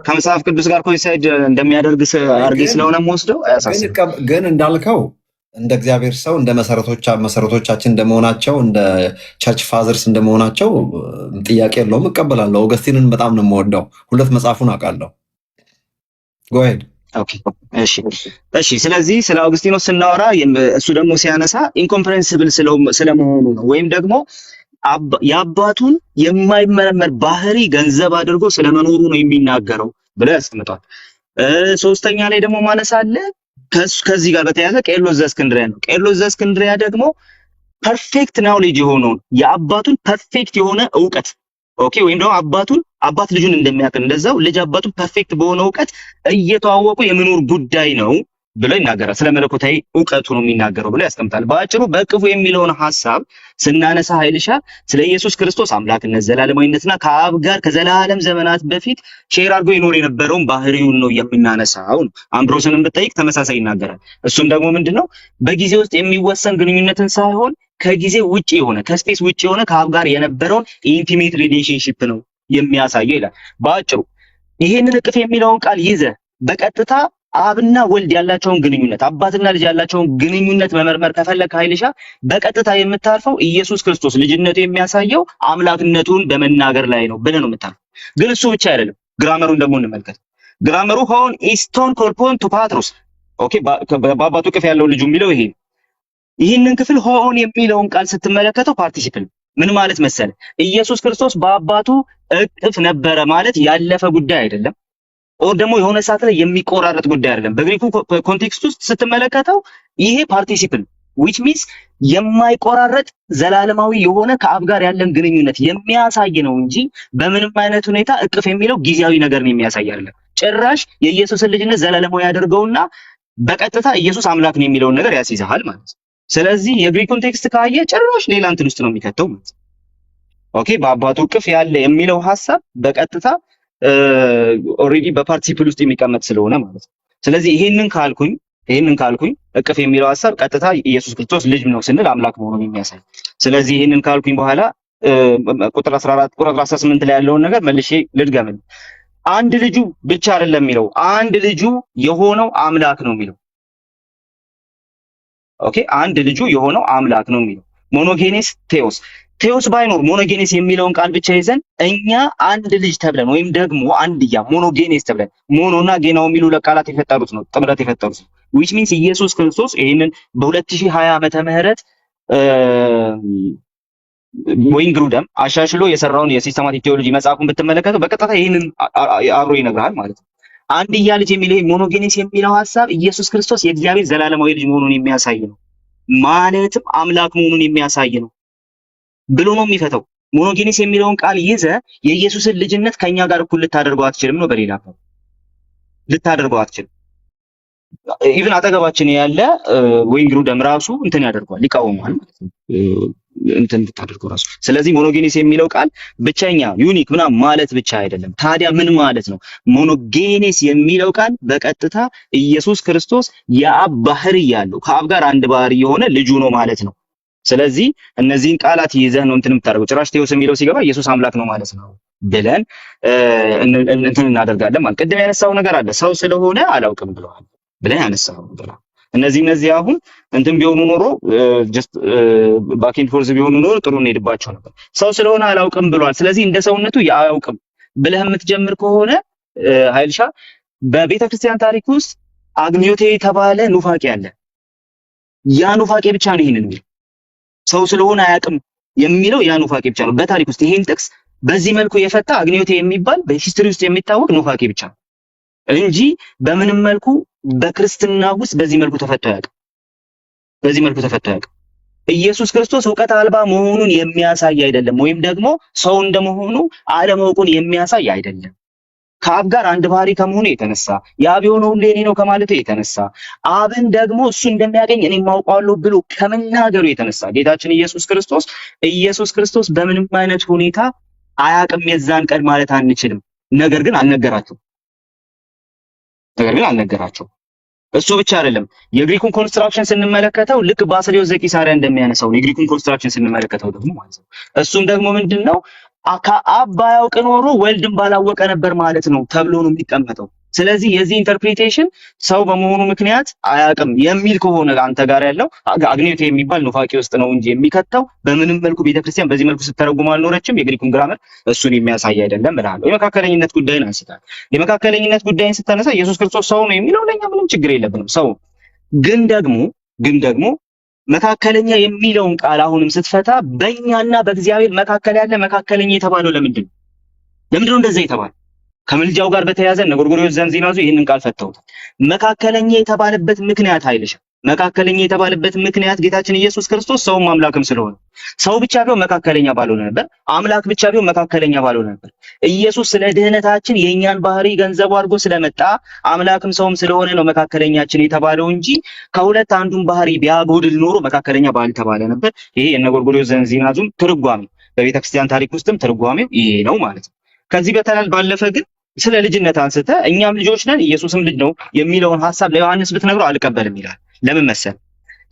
ከመጽሐፍ ቅዱስ ጋር ኮንሳይድ እንደሚያደርግ አድርጌ ስለሆነ የምወስደው አያሳስብም። ግን እንዳልከው እንደ እግዚአብሔር ሰው እንደ መሰረቶቻችን እንደመሆናቸው እንደ ቸርች ፋዘርስ እንደመሆናቸው ጥያቄ የለውም፣ እቀበላለሁ። አውግስቲንን በጣም ነው የምወደው። ሁለት መጽሐፉን አውቃለሁ። ጎሄድ ኦኬ እሺ። ስለዚህ ስለ አውግስቲኖስ ስናወራ እሱ ደግሞ ሲያነሳ ኢንኮምፕሬንሲብል ስለመሆኑ ነው፣ ወይም ደግሞ የአባቱን የማይመረመር ባህሪ ገንዘብ አድርጎ ስለመኖሩ ነው የሚናገረው ብለው ያስቀምጧል። ሶስተኛ ላይ ደግሞ ማነሳለ ከዚህ ጋር በተያያዘ ቄርሎስ ዘእስክንድርያ ነው። ቄርሎስ ዘእስክንድርያ ደግሞ ፐርፌክት ናውሌጅ የሆነውን የአባቱን ፐርፌክት የሆነ እውቀት ኦኬ፣ ወይም ደግሞ አባት ልጁን እንደሚያውቅ እንደዛው ልጅ አባቱን ፐርፌክት በሆነ እውቀት እየተዋወቁ የመኖር ጉዳይ ነው ብሎ ይናገራል። ስለ መለኮታዊ እውቀቱ ነው የሚናገረው ብሎ ያስቀምጣል። በአጭሩ በእቅፉ የሚለውን ሐሳብ ስናነሳ ኃይልሻ ስለ ኢየሱስ ክርስቶስ አምላክነት ዘላለማዊነትና ከአብ ጋር ከዘላለም ዘመናት በፊት ሼር አድርጎ ይኖር የነበረውን ባህሪውን ነው የምናነሳው ነው። አምብሮስንም ብትጠይቅ ተመሳሳይ ይናገራል። እሱም ደግሞ ምንድነው በጊዜ ውስጥ የሚወሰን ግንኙነትን ሳይሆን ከጊዜ ውጪ የሆነ ከስፔስ ውጪ የሆነ ከአብ ጋር የነበረውን ኢንቲሜት ሪሌሽንሺፕ ነው የሚያሳየው ይላል። በአጭሩ ይሄንን እቅፍ የሚለውን ቃል ይዘ በቀጥታ አብና ወልድ ያላቸውን ግንኙነት አባትና ልጅ ያላቸውን ግንኙነት መመርመር ከፈለክ ኃይልሻ በቀጥታ የምታርፈው ኢየሱስ ክርስቶስ ልጅነቱ የሚያሳየው አምላክነቱን በመናገር ላይ ነው ብለህ ነው የምታርፈው። ግን እሱ ብቻ አይደለም። ግራመሩን ደግሞ እንመልከት። ግራመሩ ሆን ኢስቶን ኮርፖን ቱ ፓትሮስ ኦኬ፣ በአባቱ እቅፍ ያለው ልጁ የሚለው ይሄ። ይህንን ክፍል ሆን የሚለውን ቃል ስትመለከተው ፓርቲሲፕል ምን ማለት መሰለ? ኢየሱስ ክርስቶስ በአባቱ እቅፍ ነበረ ማለት ያለፈ ጉዳይ አይደለም። ኦር ደግሞ የሆነ ሰዓት ላይ የሚቆራረጥ ጉዳይ አይደለም። በግሪኩ ኮንቴክስት ውስጥ ስትመለከተው ይሄ ፓርቲሲፕል which means የማይቆራረጥ ዘላለማዊ የሆነ ከአብ ጋር ያለን ግንኙነት የሚያሳይ ነው እንጂ በምንም አይነት ሁኔታ እቅፍ የሚለው ጊዜያዊ ነገር ነው የሚያሳይ አይደለም። ጭራሽ የኢየሱስን ልጅነት ዘላለማዊ ያደርገውና በቀጥታ ኢየሱስ አምላክ ነው የሚለውን ነገር ያስይዛል ማለት ነው። ስለዚህ የግሪኩን ቴክስት ካየ ጭራሽ ሌላ እንትን ውስጥ ነው የሚከተው ማለት ነው። ኦኬ፣ በአባቱ እቅፍ ያለ የሚለው ሐሳብ በቀጥታ ኦሬዲ በፓርቲሲፕል ውስጥ የሚቀመጥ ስለሆነ ማለት ነው። ስለዚህ ይሄንን ካልኩኝ እቅፍ የሚለው ሐሳብ ቀጥታ ኢየሱስ ክርስቶስ ልጅ ነው ስንል አምላክ መሆኑን የሚያሳይ። ስለዚህ ይሄንን ካልኩኝ በኋላ ቁጥር 14 ቁጥር 18 ላይ ያለውን ነገር መልሼ ልድገምልህ። አንድ ልጁ ብቻ አይደለም የሚለው አንድ ልጁ የሆነው አምላክ ነው የሚለው። ኦኬ፣ አንድ ልጁ የሆነው አምላክ ነው የሚለው። ሞኖጌኔስ ቴዎስ ባይኖር ሞኖጌኔስ የሚለውን ቃል ብቻ ይዘን እኛ አንድ ልጅ ተብለን ወይም ደግሞ አንድያ ሞኖጌኔስ ተብለን ሞኖና ጌናው የሚሉ ለቃላት የፈጠሩት ነው፣ ጥምረት የፈጠሩት ነው። which means ኢየሱስ ክርስቶስ ይሄንን በ2020 ዓመተ ምህረት ዊንግ ሩደም አሻሽሎ የሰራውን የሲስተማቲክ ቴዎሎጂ መጽሐፉን ብትመለከተው በቀጥታ ይሄንን አብሮ ይነግራል ማለት ነው። አንድያ ልጅ የሚለው ሞኖጌኔስ የሚለው ሐሳብ ኢየሱስ ክርስቶስ የእግዚአብሔር ዘላለማዊ ልጅ መሆኑን የሚያሳይ ነው፣ ማለትም አምላክ መሆኑን የሚያሳይ ነው ብሎ ነው የሚፈተው። ሞኖጌኔስ የሚለውን ቃል ይዘ የኢየሱስን ልጅነት ከኛ ጋር እኩል ልታደርገው አትችልም ነው። በሌላ አባባል ልታደርገው አትችልም። ኢቭን አጠገባችን ያለ ዊንግ ሩደም ራሱ እንትን ያደርገዋል፣ ይቃወማል ማለት ነው እንትን ልታደርገው ራሱ። ስለዚህ ሞኖጌኔስ የሚለው ቃል ብቸኛ ዩኒክ ምናምን ማለት ብቻ አይደለም። ታዲያ ምን ማለት ነው? ሞኖጌኔስ የሚለው ቃል በቀጥታ ኢየሱስ ክርስቶስ የአብ ባህሪ ያለው ከአብ ጋር አንድ ባህሪ የሆነ ልጁ ነው ማለት ነው። ስለዚህ እነዚህን ቃላት ይዘህ ነው እንትን የምታደርገው። ጭራሽ ቴዎስ የሚለው ሲገባ ኢየሱስ አምላክ ነው ማለት ነው ብለን እንትን እናደርጋለን ማለት። ቅድም ያነሳው ነገር አለ፣ ሰው ስለሆነ አላውቅም ብለዋል ብለን ያነሳው ነገር። እነዚህ አሁን እንትን ቢሆኑ ኖሮ ጀስት ባክ ኤንድ ፎርዝ ቢሆኑ ኖሮ ጥሩ እንሄድባቸው ነበር። ሰው ስለሆነ አላውቅም ብለዋል። ስለዚህ እንደ ሰውነቱ ያውቅም ብለህ የምትጀምር ከሆነ ኃይልሻ በቤተ ክርስቲያን ታሪክ ውስጥ አግኒዮቴ የተባለ ኑፋቄ አለ። ያ ኑፋቄ ብቻ ነው ይሄንን የሚለው ሰው ስለሆነ አያውቅም የሚለው ያ ኑፋቄ ብቻ ነው። በታሪክ ውስጥ ይሄን ጥቅስ በዚህ መልኩ የፈታ አግኒዮቴ የሚባል በሂስትሪ ውስጥ የሚታወቅ ኑፋቄ ብቻ ነው እንጂ በምንም መልኩ በክርስትና ውስጥ በዚህ መልኩ ተፈቶ አያውቅም። ኢየሱስ ክርስቶስ ዕውቀት አልባ መሆኑን የሚያሳይ አይደለም፣ ወይም ደግሞ ሰው እንደመሆኑ አለማወቁን የሚያሳይ አይደለም። ከአብ ጋር አንድ ባህሪ ከመሆኑ የተነሳ የአብ የሆነው ሁሉ የኔ ነው ከማለቱ የተነሳ አብን ደግሞ እሱ እንደሚያገኝ እኔ ማውቀዋለሁ ብሎ ከመናገሩ የተነሳ ጌታችን ኢየሱስ ክርስቶስ በምንም አይነት ሁኔታ አያውቅም የዛን ቀን ማለት አንችልም። ነገር ግን አልነገራቸው። እሱ ብቻ አይደለም። የግሪኩን ኮንስትራክሽን ስንመለከተው ልክ ባስልዮስ ዘቂሳርያ እንደሚያነሳው የግሪኩን ኮንስትራክሽን ስንመለከተው ደግሞ ማለት ነው። እሱም ደግሞ ምንድነው ከአብ ባያውቅ ኖሮ ወልድን ባላወቀ ነበር ማለት ነው ተብሎ ነው የሚቀመጠው። ስለዚህ የዚህ ኢንተርፕሪቴሽን ሰው በመሆኑ ምክንያት አያውቅም የሚል ከሆነ አንተ ጋር ያለው አግኔቶ የሚባል ኑፋቄ ውስጥ ነው እንጂ የሚከተው በምንም መልኩ ቤተክርስቲያን በዚህ መልኩ ስትተረጉም አልኖረችም። የግሪኩን ግራመር እሱን የሚያሳይ አይደለም እላለሁ። የመካከለኝነት ጉዳይን አንስታል። የመካከለኝነት ጉዳይን ስታነሳ ኢየሱስ ክርስቶስ ሰው ነው የሚለው ለኛ ምንም ችግር የለብንም። ሰው ግን ደግሞ መካከለኛ የሚለውን ቃል አሁንም ስትፈታ በእኛና በእግዚአብሔር መካከል ያለ መካከለኛ የተባለው ለምንድን ነው እንደዛ የተባለው? ከምልጃው ጋር በተያያዘ እነ ጎርጎርዮስ ዘንዚናዙ ይህንን ቃል ፈተውታል። መካከለኛ የተባለበት ምክንያት አይልሽም። መካከለኛ የተባለበት ምክንያት ጌታችን ኢየሱስ ክርስቶስ ሰውም አምላክም ስለሆነ፣ ሰው ብቻ ቢሆን መካከለኛ ባልሆነ ነበር። አምላክ ብቻ ቢሆን መካከለኛ ባልሆነ ነበር። ኢየሱስ ስለ ድህነታችን የእኛን ባህሪ ገንዘቡ አድርጎ ስለመጣ አምላክም ሰውም ስለሆነ ነው መካከለኛችን የተባለው እንጂ ከሁለት አንዱን ባህሪ ቢያጎድል ኖሮ መካከለኛ ባልተባለ ነበር። ይሄ የነ ጎርጎርዮስ ዘንዚናዙም ትርጓሜ፣ በቤተክርስቲያን ታሪክ ውስጥም ትርጓሜው ይሄ ነው ማለት ነው። ከዚህ ባለፈ ግን ስለ ልጅነት አንስተ እኛም ልጆች ነን ኢየሱስም ልጅ ነው የሚለውን ሐሳብ ለዮሐንስ ብትነግረው አልቀበልም ይላል። ለምን መሰል?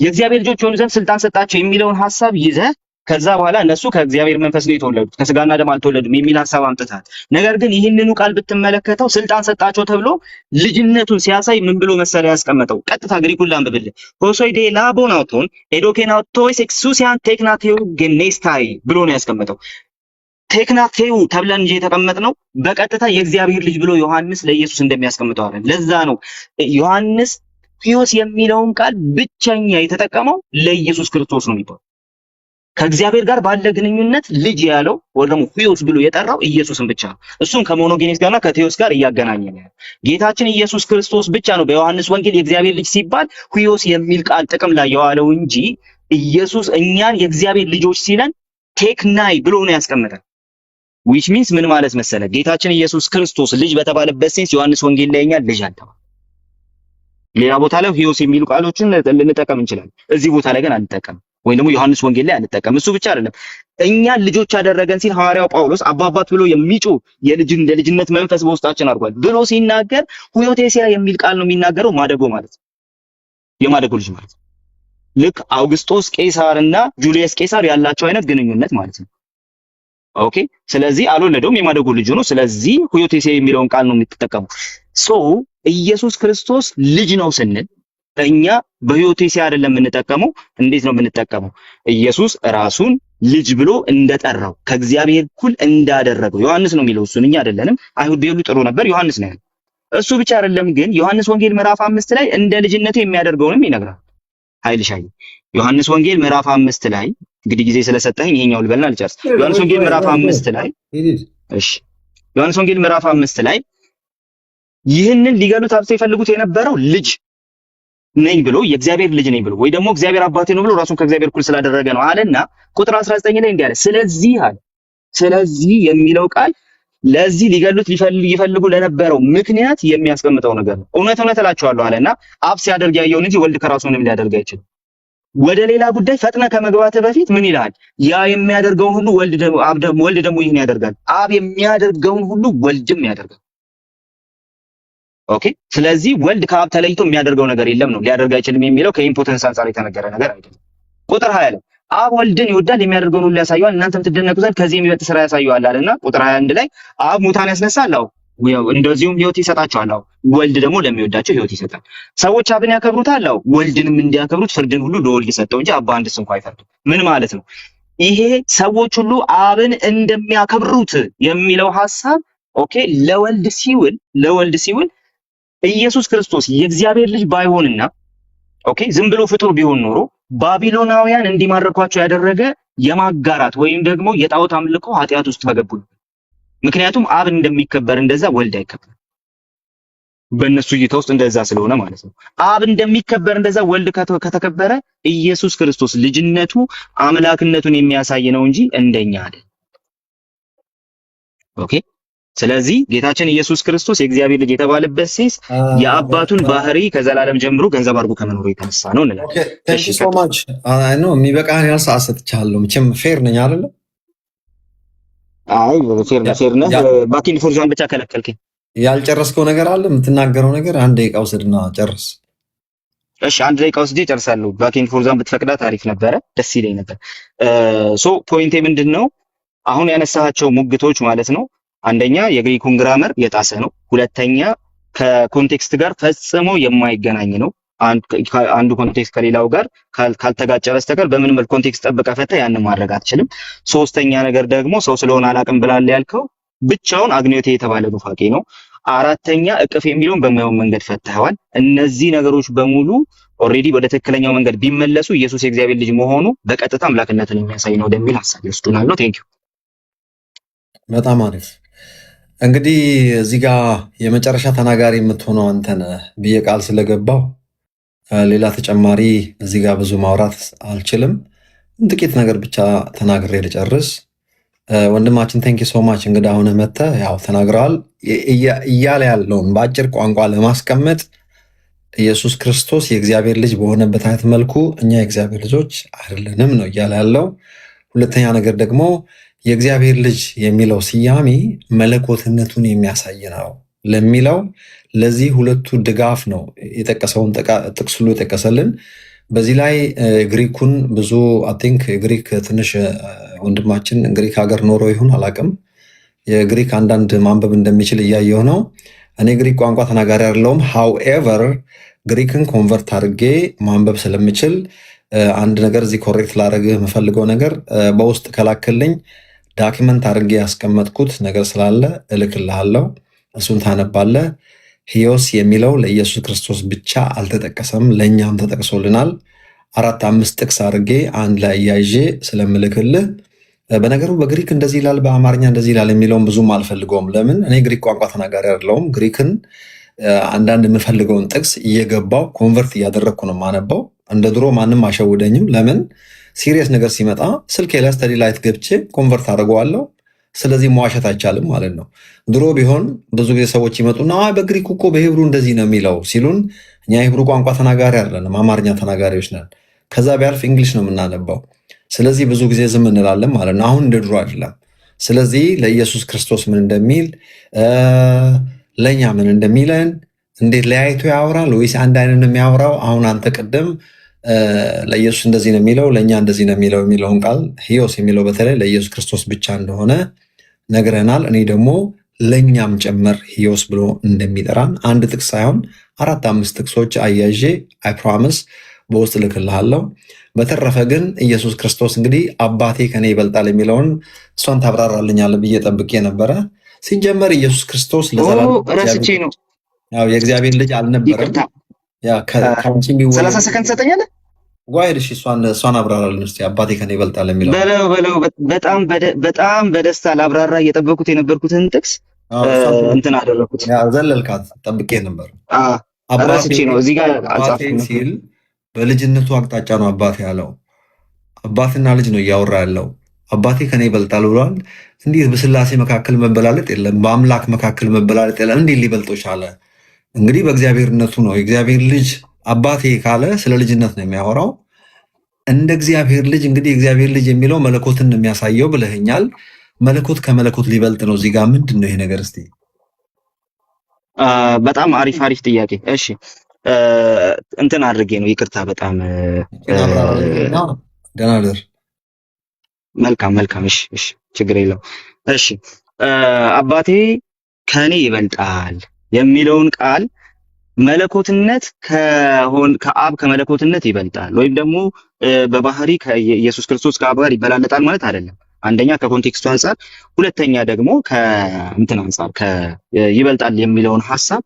የእግዚአብሔር ልጆች የሆኑ ዘንድ ስልጣን ሰጣቸው የሚለውን ሐሳብ ይዘህ ከዛ በኋላ እነሱ ከእግዚአብሔር መንፈስ ነው የተወለዱት ከስጋና ደም አልተወለዱም የሚል ሐሳብ አምጥተሃል። ነገር ግን ይህንኑ ቃል ብትመለከተው ስልጣን ሰጣቸው ተብሎ ልጅነቱን ሲያሳይ ምን ብሎ መሰለ ያስቀመጠው? ቀጥታ ግሪኩን ላንብብልህ። ሆሶይዴ ላቦናውቶን ኤዶኬናውቶይስ ኤክሱሲያን ቴክናቴው ጌኔስታይ ብሎ ነው ያስቀመጠው። ቴክናቴው ተብለን እንጂ የተቀመጥነው በቀጥታ የእግዚአብሔር ልጅ ብሎ ዮሐንስ ለኢየሱስ እንደሚያስቀምጠው አለ። ለዛ ነው ዮሐንስ ሂዮስ የሚለውን ቃል ብቸኛ የተጠቀመው ለኢየሱስ ክርስቶስ ነው የሚባለው። ከእግዚአብሔር ጋር ባለ ግንኙነት ልጅ ያለው ወይ ደግሞ ሂዮስ ብሎ የጠራው ኢየሱስን ብቻ ነው። እሱም ከሞኖጌኔስ ጋርና ከቴዎስ ጋር እያገናኘ ነው። ጌታችን ኢየሱስ ክርስቶስ ብቻ ነው በዮሐንስ ወንጌል የእግዚአብሔር ልጅ ሲባል ሂዮስ የሚል ቃል ጥቅም ላይ የዋለው እንጂ ኢየሱስ እኛን የእግዚአብሔር ልጆች ሲለን ቴክናይ ብሎ ነው ያስቀመጠው። which means ምን ማለት መሰለ? ጌታችን ኢየሱስ ክርስቶስ ልጅ በተባለበት ሴንስ ዮሐንስ ወንጌል ላይ እኛ ልጅ አልተባለ። ሌላ ቦታ ላይ ሂዮስ የሚሉ ቃሎችን ልንጠቀም እንችላለን። እዚህ ቦታ ላይ ግን አንጠቀም፣ ወይም ደግሞ ዮሐንስ ወንጌል ላይ አንጠቀም። እሱ ብቻ አይደለም እኛን ልጆች አደረገን ሲል ሐዋርያው ጳውሎስ አባባት ብሎ የሚጮህ የልጅነት መንፈስ በውስጣችን አድርጓል ብሎ ሲናገር ሁዮቴሲያ የሚል ቃል ነው የሚናገረው። ማደጎ ማለት የማደጎ ልጅ ማለት ልክ አውግስጦስ ቄሳርና ጁሊየስ ቄሳር ያላቸው አይነት ግንኙነት ማለት ነው። ኦኬ። ስለዚህ አልወለደውም፣ የማደጎ ልጅ ነው። ስለዚህ ሁዮቴሴ የሚለውን ቃል ነው የምትጠቀሙ። ኢየሱስ ክርስቶስ ልጅ ነው ስንል እኛ በሁዮቴሴ አይደለም የምንጠቀመው። እንዴት ነው የምንጠቀመው? ኢየሱስ ራሱን ልጅ ብሎ እንደጠራው ከእግዚአብሔር እኩል እንዳደረገው ዮሐንስ ነው የሚለው፣ እሱን እኛ አይደለንም። አይሁድ ቢሉ ጥሩ ነበር፣ ዮሐንስ ነው ያለው። እሱ ብቻ አይደለም ግን ዮሐንስ ወንጌል ምዕራፍ 5 ላይ እንደ ልጅነቱ የሚያደርገውንም ይነግራል። ኃይልሻይ ዮሐንስ ወንጌል ምዕራፍ 5 ላይ እንግዲህ ጊዜ ስለሰጠኝ ይሄኛው ልበልና ልጨርስ። ዮሐንስ ወንጌል ምዕራፍ 5 ላይ እሺ፣ ዮሐንስ ወንጌል ምዕራፍ 5 ላይ ይህንን ሊገሉት አብዝተው የፈልጉት የነበረው ልጅ ነኝ ብሎ የእግዚአብሔር ልጅ ነኝ ብሎ ወይ ደግሞ እግዚአብሔር አባቴ ነው ብሎ ራሱን ከእግዚአብሔር እኩል ስላደረገ ነው አለና ቁጥር 19 ላይ እንዲህ አለ። ስለዚህ የሚለው ቃል ለዚህ ሊገሉት ይፈልጉ ለነበረው ምክንያት የሚያስቀምጠው ነገር ነው። እውነት እላችኋለሁ አለና አብ ሲያደርግ ያየውን እንጂ ወልድ ከራሱ ምንም ሊያደርግ አይችልም። ወደ ሌላ ጉዳይ ፈጥነ ከመግባት በፊት ምን ይላል? ያ የሚያደርገውን ሁሉ ወልድ ደግሞ ይህን ያደርጋል። አብ የሚያደርገውን ሁሉ ወልድም ያደርጋል። ኦኬ። ስለዚህ ወልድ ከአብ ተለይቶ የሚያደርገው ነገር የለም ነው። ሊያደርግ አይችልም የሚለው ከኢምፖተንስ አንፃር የተነገረ ነገር አይደለም። ቁጥር 20 ላይ አብ ወልድን ይወዳል የሚያደርገውን ሁሉ ያሳየዋል፣ እናንተም ትደነቁ ዘንድ ከዚህ የሚበልጥ ስራ ያሳየዋል አለና ቁጥር 21 ላይ አብ ሙታን ያስነሳል፣ እንደዚሁም ሕይወት ይሰጣቸዋል። ወልድ ደግሞ ለሚወዳቸው ሕይወት ይሰጣል። ሰዎች አብን ያከብሩታል፣ ወልድንም እንዲያከብሩት ፍርድን ሁሉ ለወልድ ሰጠው እንጂ አብ በአንድስ እንኳን አይፈርድም። ምን ማለት ነው ይሄ? ሰዎች ሁሉ አብን እንደሚያከብሩት የሚለው ሐሳብ ኦኬ ለወልድ ሲውል ኢየሱስ ክርስቶስ የእግዚአብሔር ልጅ ባይሆንና ኦኬ ዝም ብሎ ፍጡር ቢሆን ኖሮ ባቢሎናውያን እንዲማረኳቸው ያደረገ የማጋራት ወይም ደግሞ የጣዖት አምልኮ ኃጢአት ውስጥ ተገቡ። ምክንያቱም አብ እንደሚከበር እንደዛ ወልድ አይከበር። በእነሱ እይታ ውስጥ እንደዛ ስለሆነ ማለት ነው። አብ እንደሚከበር እንደዛ ወልድ ከተከበረ ኢየሱስ ክርስቶስ ልጅነቱ አምላክነቱን የሚያሳይ ነው እንጂ እንደኛ አይደል። ኦኬ። ስለዚህ ጌታችን ኢየሱስ ክርስቶስ የእግዚአብሔር ልጅ የተባለበት ሴንስ የአባቱን ባህሪ ከዘላለም ጀምሮ ገንዘብ አድርጎ ከመኖሩ የተነሳ ነው እንላለን። ኦኬ ታንክ ዩ ሶ ማች። አይ ኖ የሚበቃህን ያህል ሰዓት ሰጥቻለሁ። መቼም ፌር ነኝ አይደለ? አይ ፌር ነህ። ባኪንግ ፎርዛን ብቻ ከለከልከኝ። ያልጨረስከው ነገር አለ የምትናገረው ነገር? አንድ ደቂቃ ውሰድና ጨርስ። እሺ 1 ደቂቃ ወስጄ ጨርሳለሁ። ባኪንግ ፎርዛን ብትፈቅዳት አሪፍ ነበረ፣ ደስ ይለኝ ነበር። ሶ ፖይንቴ ምንድነው? አሁን ያነሳቸው ሙግቶች ማለት ነው አንደኛ የግሪኩን ግራመር የጣሰ ነው። ሁለተኛ ከኮንቴክስት ጋር ፈጽሞ የማይገናኝ ነው። አንዱ ኮንቴክስት ከሌላው ጋር ካልተጋጨ በስተቀር በምን መልኩ ኮንቴክስት ጠብቀ ፈታ ያን ማድረግ አትችልም። ሶስተኛ ነገር ደግሞ ሰው ስለሆነ አላቅም ብላል ያልከው ብቻውን አግኒዮቴ የተባለ ኑፋቄ ነው። አራተኛ እቅፍ የሚለውን በማየው መንገድ ፈተዋል። እነዚህ ነገሮች በሙሉ ኦሬዲ ወደ ትክክለኛው መንገድ ቢመለሱ ኢየሱስ የእግዚአብሔር ልጅ መሆኑ በቀጥታ አምላክነትን የሚያሳይ ነው ወደሚል ሐሳብ ይወስዱናል ነው። ቴንክ ዩ። በጣም አሪፍ። እንግዲህ እዚህ ጋር የመጨረሻ ተናጋሪ የምትሆነው አንተ ነህ ብዬ ቃል ስለገባው ሌላ ተጨማሪ እዚህ ጋር ብዙ ማውራት አልችልም። ጥቂት ነገር ብቻ ተናግሬ ልጨርስ። ወንድማችን ቴንኪ ሶማች እንግዲህ አሁን መጥተህ ያው ተናግረዋል። እያለ ያለውን በአጭር ቋንቋ ለማስቀመጥ ኢየሱስ ክርስቶስ የእግዚአብሔር ልጅ በሆነበት አይነት መልኩ እኛ የእግዚአብሔር ልጆች አይደለንም ነው እያለ ያለው። ሁለተኛ ነገር ደግሞ የእግዚአብሔር ልጅ የሚለው ስያሜ መለኮትነቱን የሚያሳይ ነው ለሚለው ለዚህ ሁለቱ ድጋፍ ነው የጠቀሰውን ጥቅስሉ የጠቀሰልን። በዚህ ላይ ግሪኩን ብዙ አይ ቲንክ ግሪክ ትንሽ ወንድማችን ግሪክ ሀገር ኖሮ ይሁን አላቅም፣ የግሪክ አንዳንድ ማንበብ እንደሚችል እያየሁ ነው። እኔ ግሪክ ቋንቋ ተናጋሪ አይደለሁም። ሃውኤቨር ግሪክን ኮንቨርት አድርጌ ማንበብ ስለምችል አንድ ነገር እዚህ ኮሬክት ላደርግ የምፈልገው ነገር በውስጥ ከላክልኝ ዳኪመንት አድርጌ ያስቀመጥኩት ነገር ስላለ እልክልሃለሁ፣ እሱን ታነባለህ። ሂዮስ የሚለው ለኢየሱስ ክርስቶስ ብቻ አልተጠቀሰም፣ ለእኛም ተጠቅሶልናል። 4-5 ጥቅስ አድርጌ አንድ ላይ እያይዤ ስለምልክልህ በነገሩ በግሪክ እንደዚህ ይላል በአማርኛ እንደዚህ ይላል የሚለውን ብዙም አልፈልገውም። ለምን እኔ ግሪክ ቋንቋ ተናጋሪ አይደለሁም። ግሪክን አንዳንድ የምፈልገውን ጥቅስ እየገባው ኮንቨርት እያደረግኩ ነው የማነበው። እንደ ድሮ ማንም አሸውደኝም። ለምን ሲሪየስ ነገር ሲመጣ ስልኬ ላይ ስተዲ ላይት ገብቼ ኮንቨርት አድርገዋለሁ። ስለዚህ መዋሸት አይቻልም ማለት ነው። ድሮ ቢሆን ብዙ ጊዜ ሰዎች ይመጡና በግሪክ እኮ በሂብሩ እንደዚህ ነው የሚለው ሲሉን፣ እኛ የሂብሩ ቋንቋ ተናጋሪ አይደለንም፣ አማርኛ ተናጋሪዎች ነን። ከዛ ቢያልፍ እንግሊሽ ነው የምናነባው። ስለዚህ ብዙ ጊዜ ዝም እንላለን ማለት ነው። አሁን እንደ ድሮ አይደለም። ስለዚህ ለኢየሱስ ክርስቶስ ምን እንደሚል ለእኛ ምን እንደሚለን እንዴት ለያይቶ ያወራል ወይስ አንድ አይነት ነው የሚያወራው? አሁን አንተ ቅድም ለኢየሱስ እንደዚህ ነው የሚለው ለእኛ እንደዚህ ነው የሚለው የሚለውን ቃል ሂዮስ የሚለው በተለይ ለኢየሱስ ክርስቶስ ብቻ እንደሆነ ነግረናል። እኔ ደግሞ ለእኛም ጨመር ሂዮስ ብሎ እንደሚጠራን አንድ ጥቅስ ሳይሆን 4-5 ጥቅሶች አያዤ አይ ፕሮሚስ በውስጥ ልክልሃለሁ። በተረፈ ግን ኢየሱስ ክርስቶስ እንግዲህ አባቴ ከኔ ይበልጣል የሚለውን እሷን ታብራራልኛል ብዬ ጠብቄ ነበረ። ሲጀመር ኢየሱስ ክርስቶስ ረስቼ ነው የእግዚአብሔር ልጅ አልነበረም። 30 ሰከንድ ትሰጠኛለህ? ጓይድ እሺ፣ እሷን አብራራልን እስኪ አባቴ ከኔ ይበልጣል የሚለው በለው። በጣም በደስታ ላብራራ እየጠበኩት የነበርኩትን ጥቅስ እንትን አደረኩት። ዘለልካት ጠብቄ ነበር። ረስቼ ነው እዚህ ጋር አልጻፍኩም ሲል በልጅነቱ አቅጣጫ ነው አባቴ ያለው። አባትና ልጅ ነው እያወራ ያለው። አባቴ ከኔ ይበልጣል ብሏል። እንዲህ በስላሴ መካከል መበላለጥ የለም፣ በአምላክ መካከል መበላለጥ የለም። እንዲህ ሊበልጦ ቻለ? እንግዲህ በእግዚአብሔርነቱ ነው። የእግዚአብሔር ልጅ አባቴ ካለ ስለ ልጅነት ነው የሚያወራው። እንደ እግዚአብሔር ልጅ እንግዲህ እግዚአብሔር ልጅ የሚለው መለኮትን ነው የሚያሳየው ብለህኛል። መለኮት ከመለኮት ሊበልጥ ነው እዚህ ጋር ምንድን ነው ይሄ ነገር? እስቲ በጣም አሪፍ ጥያቄ። እሺ እንትን አድርጌ ነው ይቅርታ። በጣም ደህና ደር። መልካም። እሺ ችግር የለው። እሺ አባቴ ከኔ ይበልጣል የሚለውን ቃል መለኮትነት ከአብ ከመለኮትነት ይበልጣል ወይም ደግሞ በባህሪ ከኢየሱስ ክርስቶስ ከአብ ጋር ይበላለጣል ማለት አይደለም። አንደኛ ከኮንቴክስቱ አንጻር፣ ሁለተኛ ደግሞ ከእንትን አንጻር ይበልጣል የሚለውን ሐሳብ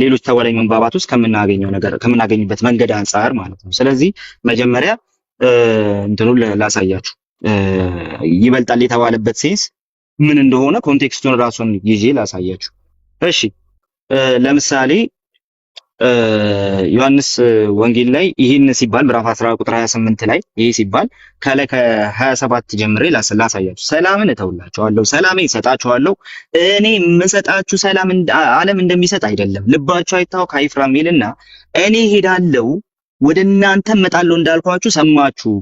ሌሎች ተጓዳኝ መንባባት ውስጥ ከምናገኝበት መንገድ አንጻር ማለት ነው። ስለዚህ መጀመሪያ እንትኑን ላሳያችሁ፣ ይበልጣል የተባለበት ሴንስ ምን እንደሆነ ኮንቴክስቱን ራሱን ይዤ ላሳያችሁ። እሺ ለምሳሌ ዮሐንስ ወንጌል ላይ ይህን ሲባል ምዕራፍ 10 ቁጥር 28 ላይ ይሄ ሲባል ከላይ ከ27 ጀምሬ ላሳያችሁ። ሰላምን እተውላችኋለሁ፣ ሰላሜን እሰጣችኋለሁ። እኔ የምሰጣችሁ ሰላም ዓለም እንደሚሰጥ አይደለም። ልባችሁ አይታወክ አይፍራ ይልና እኔ ሄዳለሁ ወደ እናንተ እመጣለሁ እንዳልኳችሁ ሰማችሁ።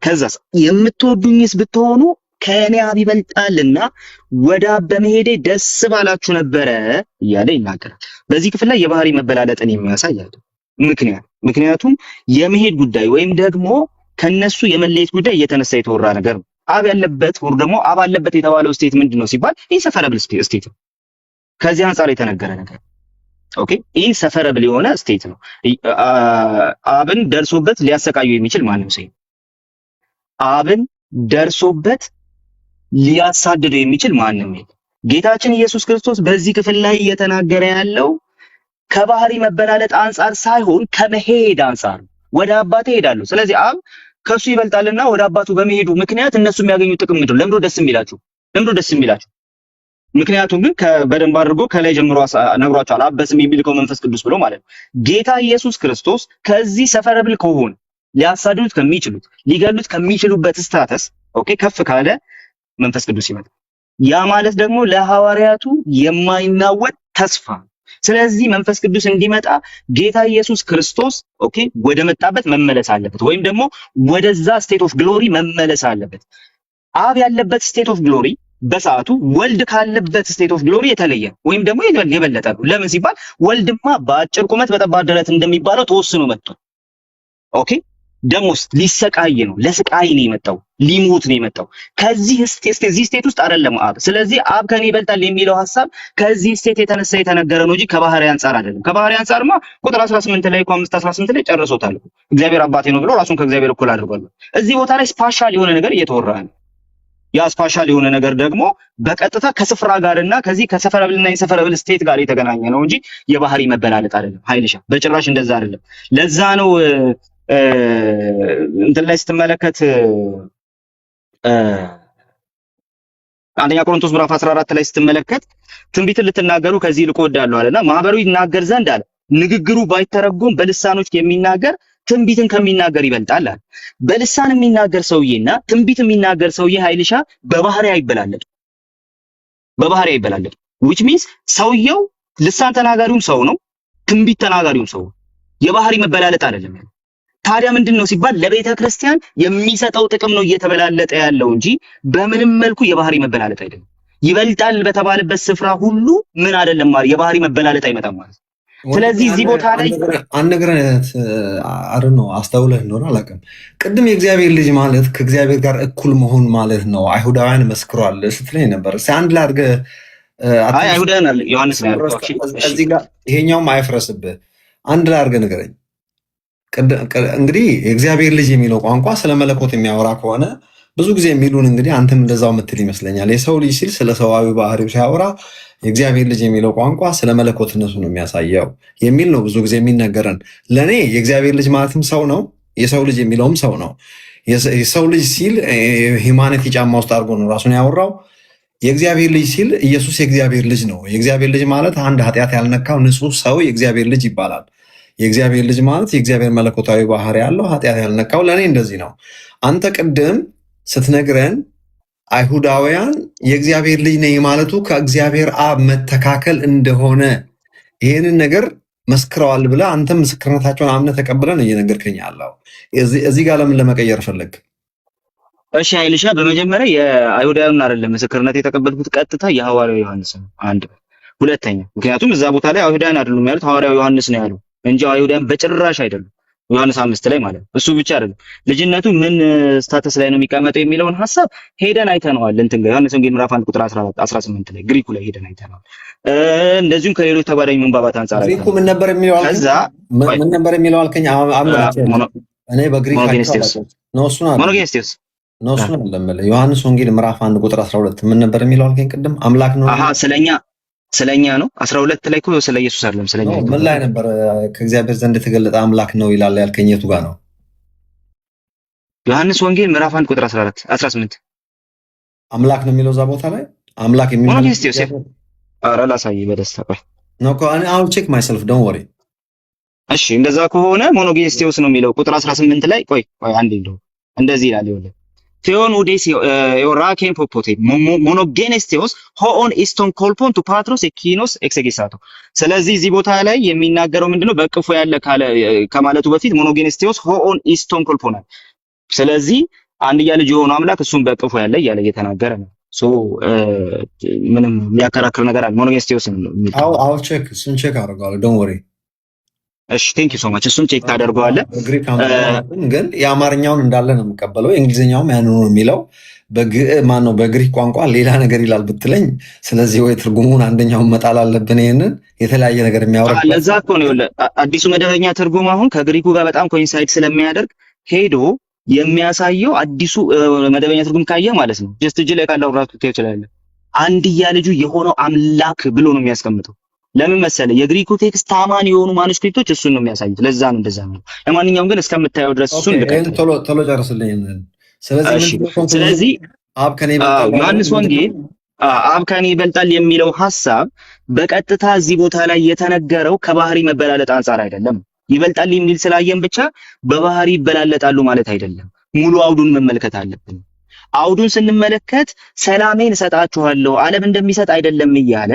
ከዛስ የምትወዱኝስ ብትሆኑ ከእኔ አብ ይበልጣልና ወደ አብ በመሄዴ ደስ ባላችሁ ነበረ እያለ ይናገራል። በዚህ ክፍል ላይ የባህሪ መበላለጥን የሚያሳይ አይደል። ምክንያቱም የመሄድ ጉዳይ ወይም ደግሞ ከነሱ የመለየት ጉዳይ እየተነሳ የተወራ ነገር ነው። አብ ያለበት ወር ደግሞ አብ አለበት የተባለው ስቴት ምንድነው ሲባል ኢንሰፈረብል ስቴት ነው። ከዚህ አንጻር የተነገረ ነገር ኦኬ ኢንሰፈረብል የሆነ ስቴት ነው። አብን ደርሶበት ሊያሰቃየው የሚችል ማንም ሰው አብን ደርሶበት ሊያሳድደው የሚችል ማንም የለም። ጌታችን ኢየሱስ ክርስቶስ በዚህ ክፍል ላይ እየተናገረ ያለው ከባህሪ መበላለጥ አንጻር ሳይሆን ከመሄድ አንጻር ወደ አባቴ እሄዳለሁ። ስለዚህ አብ ከሱ ይበልጣልና ወደ አባቱ በመሄዱ ምክንያት እነሱ የሚያገኙት ጥቅም ምንድነው? ለምንድነው ደስ የሚላችሁ? ለምንድነው ደስ የሚላችሁ? ምክንያቱም ግን በደንብ አድርጎ ከላይ ጀምሮ ነግሯቸዋል። አብ በስሜ የሚልከው መንፈስ ቅዱስ ብሎ ማለት ነው። ጌታ ኢየሱስ ክርስቶስ ከዚህ ሰፈረብል ከሆነ ሊያሳድዱት ከሚችሉት ሊገሉት ከሚችሉበት ስታተስ ኦኬ ከፍ ካለ መንፈስ ቅዱስ ይመጣል። ያ ማለት ደግሞ ለሐዋርያቱ የማይናወጥ ተስፋ። ስለዚህ መንፈስ ቅዱስ እንዲመጣ ጌታ ኢየሱስ ክርስቶስ ኦኬ ወደ መጣበት መመለስ አለበት፣ ወይም ደግሞ ወደዛ ስቴት ኦፍ ግሎሪ መመለስ አለበት። አብ ያለበት ስቴት ኦፍ ግሎሪ በሰዓቱ ወልድ ካለበት ስቴት ኦፍ ግሎሪ የተለየ ወይም ደግሞ የበለጠ ነው። ለምን ሲባል ወልድማ በአጭር ቁመት በጠባብ ደረት እንደሚባለው ተወስኖ መጥቷል። ኦኬ ደሞስ ሊሰቃይ ነው፣ ለስቃይ ነው የመጣው፣ ሊሞት ነው የመጣው። ከዚህ ስቴት ውስጥ አይደለም አብ። ስለዚህ አብ ከኔ ይበልጣል የሚለው ሐሳብ ከዚህ ስቴት የተነሳ የተነገረ ነው እንጂ ከባህሪ አንጻር አይደለም። ከባህሪ አንጻርማ ቁጥር 18 ላይ 5:18 ላይ ጨርሶታል። እግዚአብሔር አባቴ ነው ብሎ ራሱን ከእግዚአብሔር እኩል አድርጓል። እዚህ ቦታ ላይ ስፓሻል የሆነ ነገር እየተወራ ነው። ያ ስፓሻል የሆነ ነገር ደግሞ በቀጥታ ከስፍራ ጋርና ከዚህ ከሰፈረብልና የሰፈረብል ስቴት ጋር የተገናኘ ነው እንጂ የባህሪ መበላለጥ አይደለም። ኃይልሻ በጭራሽ እንደዛ አይደለም። ለዛ ነው እንትን ላይ ስትመለከት አንደኛ ቆሮንቶስ ምዕራፍ 14 ላይ ስትመለከት ትንቢትን ልትናገሩ ከዚህ ልቆ ወዳለሁ አለና ማህበሩ ይናገር ዘንድ አለ። ንግግሩ ባይተረጎም በልሳኖች የሚናገር ትንቢትን ከሚናገር ይበልጣል አለ። በልሳን የሚናገር ሰውዬና ትንቢት የሚናገር ሰውዬ ኃይልሻ በባህሪ አይበላለጥ፣ በባህሪ አይበላለጥ። which means ሰውየው ልሳን ተናጋሪውም ሰው ነው፣ ትንቢት ተናጋሪውም ሰው ነው። የባህሪ መበላለጥ አይደለም። ታዲያ ምንድነው ሲባል ለቤተ ክርስቲያን የሚሰጠው ጥቅም ነው እየተበላለጠ ያለው እንጂ በምንም መልኩ የባህሪ መበላለጥ አይደለም። ይበልጣል በተባለበት ስፍራ ሁሉ ምን አይደለም ማለት የባህሪ መበላለጥ አይመጣም ማለት። ስለዚህ እዚህ ቦታ ላይ አንድ ነገር አይደል ነው አስተውለህ እንደሆነ አላውቅም። ቅድም የእግዚአብሔር ልጅ ማለት ከእግዚአብሔር ጋር እኩል መሆን ማለት ነው አይሁዳውያን መስክሯል ስትለኝ ነበር። አንድ ላይ አድርገህ አይሁዳውያን አለ ዮሐንስ ነው ያልኩት። እዚህ ጋር ይሄኛውም አይፍረስብህ። አንድ ላይ አድርገህ ንገረኝ። እንግዲህ የእግዚአብሔር ልጅ የሚለው ቋንቋ ስለ መለኮት የሚያወራ ከሆነ ብዙ ጊዜ የሚሉን እንግዲህ አንተም እንደዛው ምትል ይመስለኛል። የሰው ልጅ ሲል ስለ ሰዋዊ ባህሪው ሲያወራ የእግዚአብሔር ልጅ የሚለው ቋንቋ ስለ መለኮትነቱ ነው የሚያሳየው የሚል ነው ብዙ ጊዜ የሚነገረን። ለእኔ የእግዚአብሔር ልጅ ማለትም ሰው ነው፣ የሰው ልጅ የሚለውም ሰው ነው። የሰው ልጅ ሲል ሂማኒቲ ጫማ ውስጥ አድርጎ ነው ራሱን ያወራው። የእግዚአብሔር ልጅ ሲል ኢየሱስ የእግዚአብሔር ልጅ ነው። የእግዚአብሔር ልጅ ማለት አንድ ኃጢአት ያልነካው ንጹሕ ሰው የእግዚአብሔር ልጅ ይባላል። የእግዚአብሔር ልጅ ማለት የእግዚአብሔር መለኮታዊ ባህሪ ያለው ኃጢአት ያልነካው። ለእኔ እንደዚህ ነው። አንተ ቅድም ስትነግረን አይሁዳውያን የእግዚአብሔር ልጅ ነኝ ማለቱ ከእግዚአብሔር አብ መተካከል እንደሆነ ይህንን ነገር መስክረዋል ብለህ አንተም ምስክርነታቸውን አምነህ ተቀብለን እየነገርከኝ አለው። እዚህ ጋር ለምን ለመቀየር ፈለግ? እሺ ኃይልሻ፣ በመጀመሪያ የአይሁዳውያን አይደለም ምስክርነት የተቀበልኩት ቀጥታ የሐዋርያው ዮሐንስ ነው። አንድ ሁለተኛ፣ ምክንያቱም እዛ ቦታ ላይ አይሁዳውያን አይደሉም ያሉት ሐዋርያው ዮሐንስ ነው ያሉት እንጂ አይሁዳውያን በጭራሽ አይደሉም። ዮሐንስ 5 ላይ ማለት ነው። እሱ ብቻ አይደለም ልጅነቱ ምን ስታተስ ላይ ነው የሚቀመጠው የሚለውን ሐሳብ ሄደን አይተነዋል። እንትን ጋር ዮሐንስ ወንጌል ምዕራፍ 1 ቁጥር 18 ላይ ግሪኩ ላይ ሄደን አይተነዋል። እንደዚሁም ከሌሎች ተጓዳኝ መንባባት አንጻር ግሪኩ ምን ነበር የሚለው ምን ነበር የሚለው አልከኝ? እኔ በግሪክ ነው እሱ ነው ሞኖጌኔስቲስ ነው እሱ ነው ለምለ ዮሐንስ ወንጌል ምዕራፍ 1 ቁጥር 12 ምን ነበር የሚለው አልከኝ? ቅድም አምላክ ነው ስለኛ ነው 12 ላይ እኮ ስለ ኢየሱስ አይደለም ስለኛ ነው። ምን ላይ ነበር ከእግዚአብሔር ዘንድ የተገለጠ አምላክ ነው ይላል ያልከኝ? የቱ ጋር ነው? ዮሐንስ ወንጌል ምዕራፍ 1 ቁጥር 14 18 አምላክ ነው የሚለው እዛ ቦታ ላይ አምላክ የሚለው ሞኖጌኔስቲስ አረ ላሳይ በደስታ ቆይ ነው እኮ አሁን ቼክ ማይሰልፍ ዶንት ወሪ። እሺ እንደዛ ከሆነ ሞኖጌኔስቲስ ነው የሚለው ቁጥር 18 ላይ ቆይ አንዴ እንደዚህ ይላል ይኸውልህ ቴዎን ኡዴስ ዮራኬን ፖፖቴ ሞኖጌኔስቲስ ሆኦን ኢስቶን ኮልፖን ቱ ፓትሮስ ኤኪኖስ ኤክሴጌሳቶ። ስለዚህ እዚህ ቦታ ላይ የሚናገረው ምንድነው? በቅፉ ያለ ከማለቱ በፊት ሞኖጌኔስቲስ ሆኦን ኢስቶን ኮልፖናል። ስለዚህ አንድያ ልጅ የሆነው አምላክ እሱም በቅፉ ያለ እያለ እየተናገረ ነው። ምንም የሚያከራክር ነገር አለ ሞኖጌኔስቲስ ነው የሚለው። አዎ ቼክ እሱን ቼክ አደርጋለሁ ዶንት ወሪ። እሺ ቴንክ ዩ ሶ ማች። እሱን ቼክ ታደርገዋለህ። በግሪክ አምጥተው ግን የአማርኛውን እንዳለ ነው የምቀበለው። የእንግሊዝኛውም ያንኑ ነው የሚለው። በግሪክ ቋንቋ ሌላ ነገር ይላል ብትለኝ፣ ስለዚህ ወይ ትርጉሙን አንደኛውን መጣል አለብን። ይሄንን የተለያየ ነገር የሚያወራ ለዛ እኮ ነው አዲሱ መደበኛ ትርጉም አሁን ከግሪኩ ጋር በጣም ኮኢንሳይድ ስለሚያደርግ ሄዶ የሚያሳየው አዲሱ መደበኛ ትርጉም ካየ ማለት ነው። ጀስት እጅ ላይ ካለው ራሱ ትችላለህ። አንድያ ልጁ የሆነው አምላክ ብሎ ነው የሚያስቀምጠው። ለምን መሰለ? የግሪኩ ቴክስት ታማኝ የሆኑ ማኑስክሪፕቶች እሱን ነው የሚያሳዩት። ለዛ ነው እንደዛ ነው። ለማንኛውም ግን እስከምታየው ድረስ እሱን ልቀጥል። ቶሎ ጨርስልኝ። ስለዚህ ዮሐንስ ወንጌል አብ ከኔ ይበልጣል የሚለው ሐሳብ በቀጥታ እዚህ ቦታ ላይ የተነገረው ከባህሪ መበላለጥ አንጻር አይደለም። ይበልጣል የሚል ስላየን ብቻ በባህሪ ይበላለጣሉ ማለት አይደለም። ሙሉ አውዱን መመልከት አለብን። አውዱን ስንመለከት ሰላሜን እሰጣችኋለሁ ዓለም እንደሚሰጥ አይደለም እያለ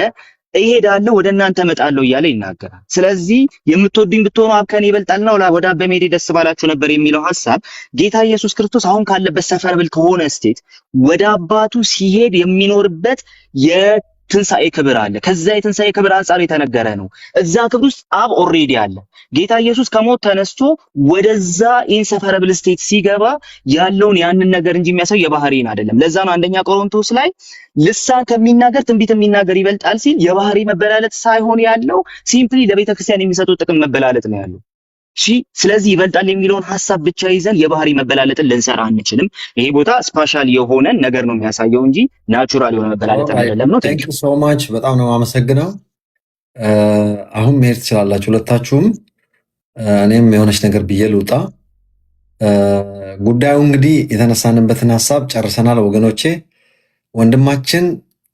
እሄዳለሁ ወደ እናንተ እመጣለሁ እያለ ይናገራል። ስለዚህ የምትወዱኝ ብትሆኑ አብ ከኔ ይበልጣልና ወደ አብ በመሄዴ ደስ ባላችሁ ነበር የሚለው ሐሳብ ጌታ ኢየሱስ ክርስቶስ አሁን ካለበት ሰፈርብል ከሆነ ስቴት ወደ አባቱ ሲሄድ የሚኖርበት የትንሣኤ ክብር አለ። ከዛ የትንሣኤ ክብር አንጻር የተነገረ ነው። እዛ ክብር ውስጥ አብ ኦልሬዲ አለ። ጌታ ኢየሱስ ከሞት ተነስቶ ወደዛ ኢንሰፈረብል ስቴት ሲገባ ያለውን ያንን ነገር እንጂ የሚያሳየው የባህሪን አይደለም። ለዛ ነው አንደኛ ቆሮንቶስ ላይ ልሳን ከሚናገር ትንቢት የሚናገር ይበልጣል ሲል የባህሪ መበላለጥ ሳይሆን ያለው ሲምፕሊ ለቤተ ክርስቲያን የሚሰጠው ጥቅም መበላለጥ ነው ያለው። እሺ፣ ስለዚህ ይበልጣል የሚለውን ሐሳብ ብቻ ይዘን የባህሪ መበላለጥን ልንሰራ አንችልም። ይሄ ቦታ ስፔሻል የሆነ ነገር ነው የሚያሳየው እንጂ ናቹራል የሆነ መበላለጥ አይደለም ነው። ቴንክ ዩ ሶ ማች። በጣም ነው የማመሰግነው። አሁን መሄድ ትችላላችሁ ሁለታችሁም። እኔም የሆነች ነገር ብዬ ልውጣ። ጉዳዩ እንግዲህ የተነሳንበትን ሐሳብ ጨርሰናል ወገኖቼ። ወንድማችን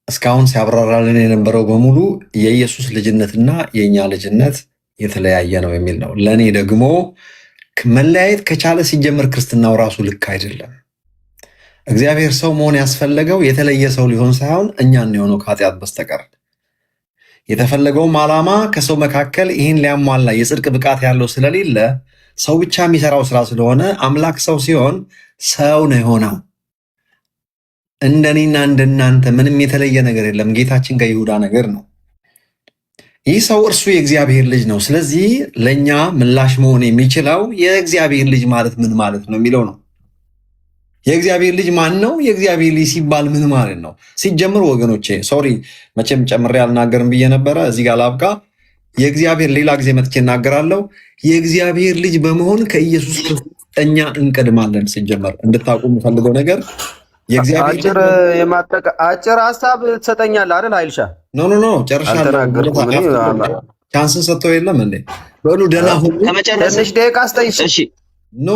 እስካሁን ሲያብራራልን የነበረው በሙሉ የኢየሱስ ልጅነትና የእኛ ልጅነት የተለያየ ነው የሚል ነው። ለእኔ ደግሞ መለያየት ከቻለ ሲጀምር ክርስትናው ራሱ ልክ አይደለም። እግዚአብሔር ሰው መሆን ያስፈለገው የተለየ ሰው ሊሆን ሳይሆን እኛን የሆነው ከኃጢአት በስተቀር የተፈለገውም ዓላማ ከሰው መካከል ይህን ሊያሟላ የጽድቅ ብቃት ያለው ስለሌለ ሰው ብቻ የሚሰራው ስራ ስለሆነ አምላክ ሰው ሲሆን ሰው ነው የሆነው። እንደኔና እንደናንተ ምንም የተለየ ነገር የለም። ጌታችን ከይሁዳ ነገር ነው። ይህ ሰው እርሱ የእግዚአብሔር ልጅ ነው። ስለዚህ ለእኛ ምላሽ መሆን የሚችለው የእግዚአብሔር ልጅ ማለት ምን ማለት ነው የሚለው ነው። የእግዚአብሔር ልጅ ማን ነው? የእግዚአብሔር ልጅ ሲባል ምን ማለት ነው? ሲጀምር ወገኖቼ፣ ሶሪ መቼም ጨምሬ አልናገርም ብዬ ነበረ። እዚህ ጋር ላብቃ። የእግዚአብሔር ሌላ ጊዜ መጥቼ እናገራለሁ። የእግዚአብሔር ልጅ በመሆን ከኢየሱስ ክርስቶስ እኛ እንቀድማለን። ሲጀመር እንድታውቁ የምፈልገው ነገር አጭር ሀሳብ ትሰጠኛለህ አይደል? አይልሻ ኖ ጨርሻለሁ። ቻንስን ሰጥተው የለም እንዴ? በሉ ደህና ሁሉ። ትንሽ ደቂቃ አስጠይሽ። እሺ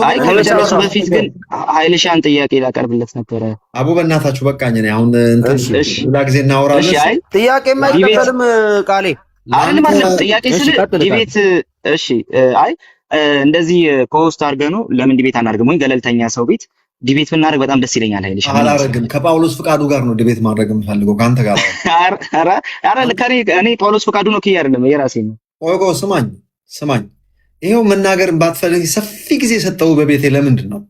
አይ ከመጨረሱ በፊት ግን ኃይልሻን ጥያቄ ላቀርብለት ነበረ። አቡ በእናታችሁ በቃኝ። እኔ አሁን ሌላ ጊዜ እናወራለን። እሺ አይ ጥያቄ የማይቀበልም ቃሌ አይደለም አይደለም ጥያቄ ስለ ዲቤት። እሺ አይ እንደዚህ ኮስት አድርገህ ነው ለምን ዲቤት አናደርግም? ወይ ገለልተኛ ሰው ቤት ዲቤት ብናደርግ በጣም ደስ ይለኛል። ኃይልሻ አላረግም። ከጳውሎስ ፍቃዱ ጋር ነው ዲቤት ማድረግ የምፈልገው ከአንተ ጋር። እኔ ጳውሎስ ፍቃዱ ነው ክያ አይደለም የራሴ ነው። ቆይ ስማኝ ይሄው መናገር ባትፈልግ ሰፊ ጊዜ ሰጠው በቤቴ። ለምንድን ነው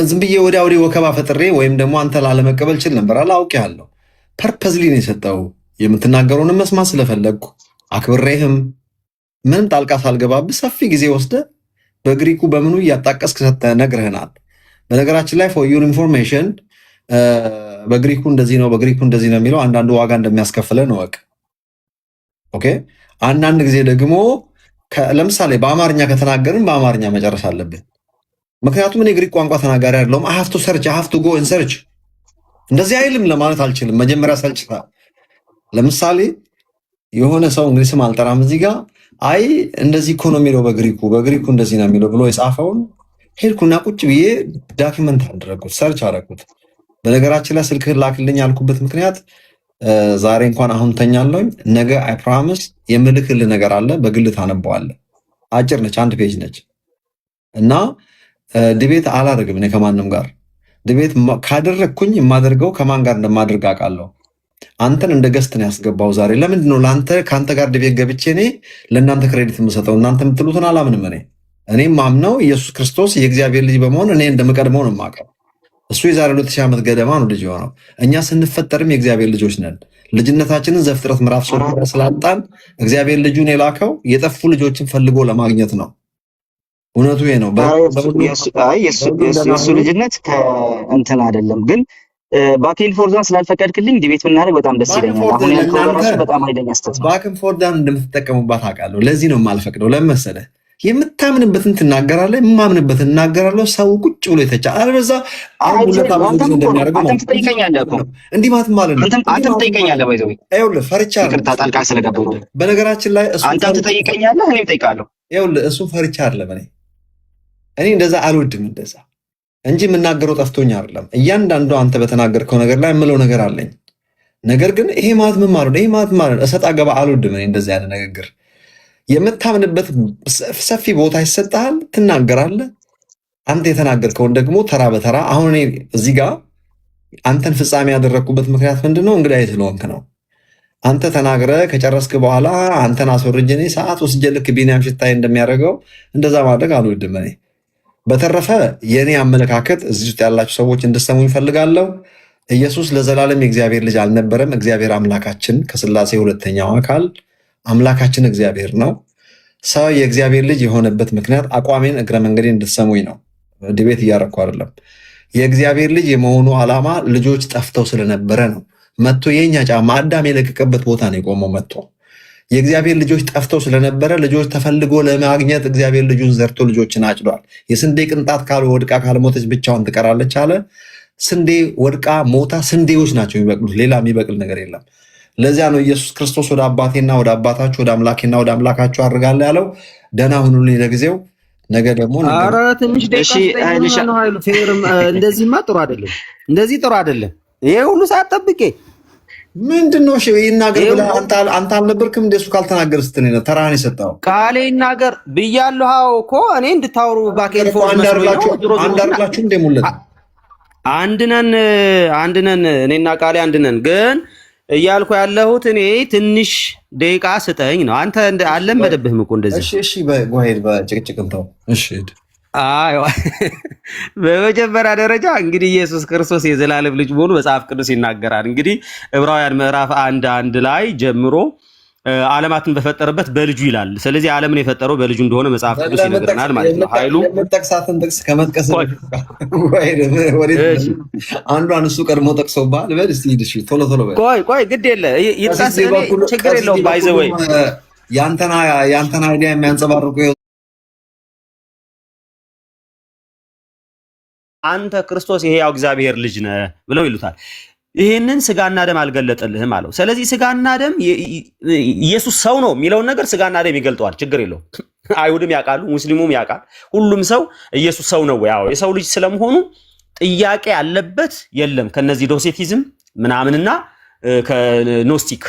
ዝም ብዬ ወዲያ ወከባ ፈጥሬ ወይም ደግሞ አንተ ላለመቀበል ችል ነበር። አላውቅሃለሁ። ፐርፐዝሊ ነው የሰጠው። የምትናገረውን መስማት ስለፈለግኩ አክብሬህም ምንም ጣልቃ ሳልገባብህ ሰፊ ጊዜ ወስደ በግሪኩ በምኑ እያጣቀስክ ሰጥተህ ነግረህናል። በነገራችን ላይ ፎር ዩር ኢንፎርሜሽን በግሪኩ እንደዚህ ነው በግሪኩ እንደዚህ ነው የሚለው አንዳንዱ ዋጋ እንደሚያስከፍለን እወቅ። ኦኬ። አንዳንድ ጊዜ ደግሞ ለምሳሌ በአማርኛ ከተናገርን በአማርኛ መጨረስ አለብን። ምክንያቱም እኔ ግሪክ ቋንቋ ተናጋሪ አይደለሁም። አሃፍቱ ሰርች አሃፍቱ ጎ ሰርች እንደዚህ አይልም ለማለት አልችልም። መጀመሪያ ሰልችታ ለምሳሌ የሆነ ሰው እንግዲህ ስም አልጠራም እዚህ ጋር አይ እንደዚህ እኮ ነው የሚለው በግሪኩ እንደዚህ ነው የሚለው ብሎ የጻፈውን ሄድኩና ቁጭ ብዬ ዳኪመንት አደረግኩት፣ ሰርች አደረግኩት። በነገራችን ላይ ስልክህን ላክልኝ ያልኩበት ምክንያት ዛሬ እንኳን አሁን ተኛለሁኝ፣ ነገ አይ ፕሮሚስ የምልክልህ ነገር አለ፣ በግል ታነበዋለህ። አጭር ነች፣ 1 ፔጅ ነች። እና ዲቤት አላደርግም እኔ ከማንም ጋር። ዲቤት ካደረግኩኝ የማደርገው ከማን ጋር እንደማደርግ አውቃለሁ። አንተን እንደ ገስት ነው ያስገባው ዛሬ። ለምንድን ነው ከአንተ ጋር ዲቤት ገብቼ እኔ ለእናንተ ክሬዲት የምሰጠው? እናንተ የምትሉትን አላምንም። እኔም ማምነው ኢየሱስ ክርስቶስ የእግዚአብሔር ልጅ በመሆን እኔ እንደምቀድመው ነው የማውቀው። እሱ የዛሬ 2000 ዓመት ገደማ ነው ልጅ የሆነው። እኛ ስንፈጠርም የእግዚአብሔር ልጆች ነን። ልጅነታችንን ዘፍጥረት ምዕራፍ 3 ስላጣን እግዚአብሔር ልጁን የላከው የጠፉ ልጆችን ፈልጎ ለማግኘት ነው። እውነቱ ይሄ ነው። የእሱ ልጅነት ከእንትን አይደለም ግን ባኬን ፎርዛን ስላልፈቀድክልኝ ዲቤት ብናደርግ በጣም ደስ ይለኛል። አሁን ያልከው ራሱ በጣም አይደኛ ስተት ነው። ባኬን ፎርዛን እንደምትጠቀሙባት አውቃለሁ። ለዚህ ነው የማልፈቅደው። ለምን መሰለህ? የምታምንበትን ትናገራለህ፣ የማምንበትን እናገራለሁ። ሰው ቁጭ ብሎ የተቻለ አልበዛ አንተም ትጠይቀኛለህ እኮ እንዲህ ማለት ነው። አንተም ትጠይቀኛለህ። ባይዘው ይኸውልህ ፈርቻ ይቅርታ ጣልቃ ስለገባሁ በነገራችን ላይ አንተም ትጠይቀኛለህ፣ እኔም እጠይቃለሁ። ይኸውልህ እሱን ፈርቻ አይደለም እኔ እንደዛ አልወድም እንደዛ እንጂ የምናገረው ጠፍቶኝ አይደለም። እያንዳንዱ አንተ በተናገርከው ነገር ላይ የምለው ነገር አለኝ። ነገር ግን ይሄ ማለት ምን ማለት ነው? ይሄ ማለት ማለት እሰጥ አገባ አልወድም እኔ እንደዛ ያለ ንግግር። የምታምንበት ሰፊ ቦታ ይሰጥሃል፣ ትናገራለህ። አንተ የተናገርከውን ደግሞ ተራ በተራ አሁን እኔ እዚህ ጋር አንተን ፍጻሜ ያደረግኩበት ምክንያት ምንድን ነው? እንግዲህ ስለሆንክ ነው። አንተ ተናግረ ከጨረስክ በኋላ አንተን አስወርጄ እኔ ሰዓት ወስጄ ልክ ቢኒያም ሽታይ እንደሚያደርገው እንደዛ ማድረግ አልወድም እኔ። በተረፈ የእኔ አመለካከት እዚህ ውስጥ ያላችሁ ሰዎች እንድሰሙ ይፈልጋለሁ። ኢየሱስ ለዘላለም የእግዚአብሔር ልጅ አልነበረም። እግዚአብሔር አምላካችን ከስላሴ ሁለተኛው አካል አምላካችን እግዚአብሔር ነው። ሰው የእግዚአብሔር ልጅ የሆነበት ምክንያት አቋሜን እግረ መንገዴን እንድትሰሙኝ ነው። ዲቤት እያረኩ አይደለም። የእግዚአብሔር ልጅ የመሆኑ ዓላማ ልጆች ጠፍተው ስለነበረ ነው። መጥቶ የኛ ጫማ አዳም የለቀቀበት ቦታ ነው የቆመው። መጥቶ የእግዚአብሔር ልጆች ጠፍተው ስለነበረ ልጆች ተፈልጎ ለማግኘት እግዚአብሔር ልጁን ዘርቶ ልጆችን አጭዷል። የስንዴ ቅንጣት ወድቃ ካልሞተች ብቻዋን ትቀራለች አለ። ስንዴ ወድቃ ሞታ ስንዴዎች ናቸው የሚበቅሉት፣ ሌላ የሚበቅል ነገር የለም። ለዚያ ነው ኢየሱስ ክርስቶስ ወደ አባቴና ወደ አባታችሁ ወደ አምላኬና ወደ አምላካችሁ አድርጋለሁ ያለው። ደህና ሁኑልኝ ለጊዜው፣ ነገ ደግሞ ኧረ ትንሽ ደቂቃ ነው። እንደዚህማ ጥሩ አይደለም፣ እንደዚህ ጥሩ አይደለም። ይሄ ሁሉ ሰዓት ጠብቄ ምንድን ነው ይናገር ብለህ አንተ አልነበርክም? እንደሱ ካልተናገር ስትል ነው ተራህን የሰጠኸው። ቃሌ ይናገር ብያለሁ እኮ እኔ እንድታወሩ ባኬን ፎርስ አንዳርላችሁ እንደሙለት አንድ ነን እኔና ቃሌ አንድ ነን። ግን እያልኩ ያለሁት እኔ ትንሽ ደቂቃ ስጠኝ ነው። አንተ አልለመደብህም እኮ እንደዚህ። እሺ በጓሄድ በጭቅጭቅም ተው። እሺ በመጀመሪያ ደረጃ እንግዲህ ኢየሱስ ክርስቶስ የዘላለም ልጅ መሆኑ መጽሐፍ ቅዱስ ይናገራል። እንግዲህ ዕብራውያን ምዕራፍ 1:1 ላይ ጀምሮ ዓለማትን በፈጠረበት በልጁ ይላል። ስለዚህ ዓለምን የፈጠረው በልጁ እንደሆነ መጽሐፍ ቅዱስ ይነግረናል ማለት ነው። ኃይሉ ጠቅሳትን ጥቅስ ከመጥቀስ አንዷን እሱ ቀድሞ ጠቅሶብሃል። በል እስኪ ሂድ። ቶሎ በል። ቆይ ግድ የለ ይጥቀስ፣ ችግር የለውም። ባይዘ ወይ ያንተን አይዲያ የሚያንጸባርቁ አንተ ክርስቶስ የሕያው እግዚአብሔር ልጅ ነህ ብለው ይሉታል። ይህንን ስጋና ደም አልገለጠልህም አለው። ስለዚህ ስጋና ደም ኢየሱስ ሰው ነው የሚለውን ነገር ስጋና ደም ይገልጠዋል። ችግር የለውም። አይሁድም ያውቃሉ፣ ሙስሊሙም ያውቃል። ሁሉም ሰው ኢየሱስ ሰው ነው ያው የሰው ልጅ ስለመሆኑ ጥያቄ ያለበት የለም። ከነዚህ ዶሴቲዝም ምናምንና ከኖስቲክ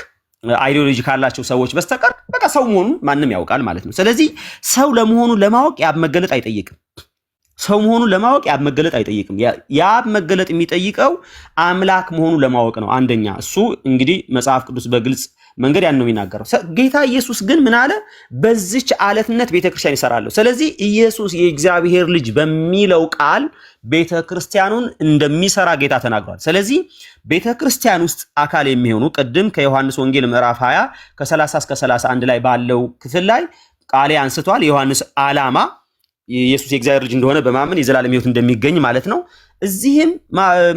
አይዲዮሎጂ ካላቸው ሰዎች በስተቀር በቃ ሰው መሆኑን ማንም ያውቃል ማለት ነው። ስለዚህ ሰው ለመሆኑ ለማወቅ ያብ መገለጥ አይጠይቅም። ሰው መሆኑን ለማወቅ ያብ መገለጥ አይጠይቅም። ያብ መገለጥ የሚጠይቀው አምላክ መሆኑን ለማወቅ ነው። አንደኛ እሱ እንግዲህ መጽሐፍ ቅዱስ በግልጽ መንገድ ያን ነው የሚናገረው። ጌታ ኢየሱስ ግን ምን አለ? በዚች አለትነት ቤተክርስቲያን ይሰራለሁ። ስለዚህ ኢየሱስ የእግዚአብሔር ልጅ በሚለው ቃል ቤተክርስቲያኑን እንደሚሰራ ጌታ ተናግሯል። ስለዚህ ቤተክርስቲያን ውስጥ አካል የሚሆኑ ቅድም ከዮሐንስ ወንጌል ምዕራፍ 20 ከ30 እስከ 31 ላይ ባለው ክፍል ላይ ቃሌ አንስቷል። የዮሐንስ ዓላማ ኢየሱስ የእግዚአብሔር ልጅ እንደሆነ በማመን የዘላለም ሕይወት እንደሚገኝ ማለት ነው። እዚህም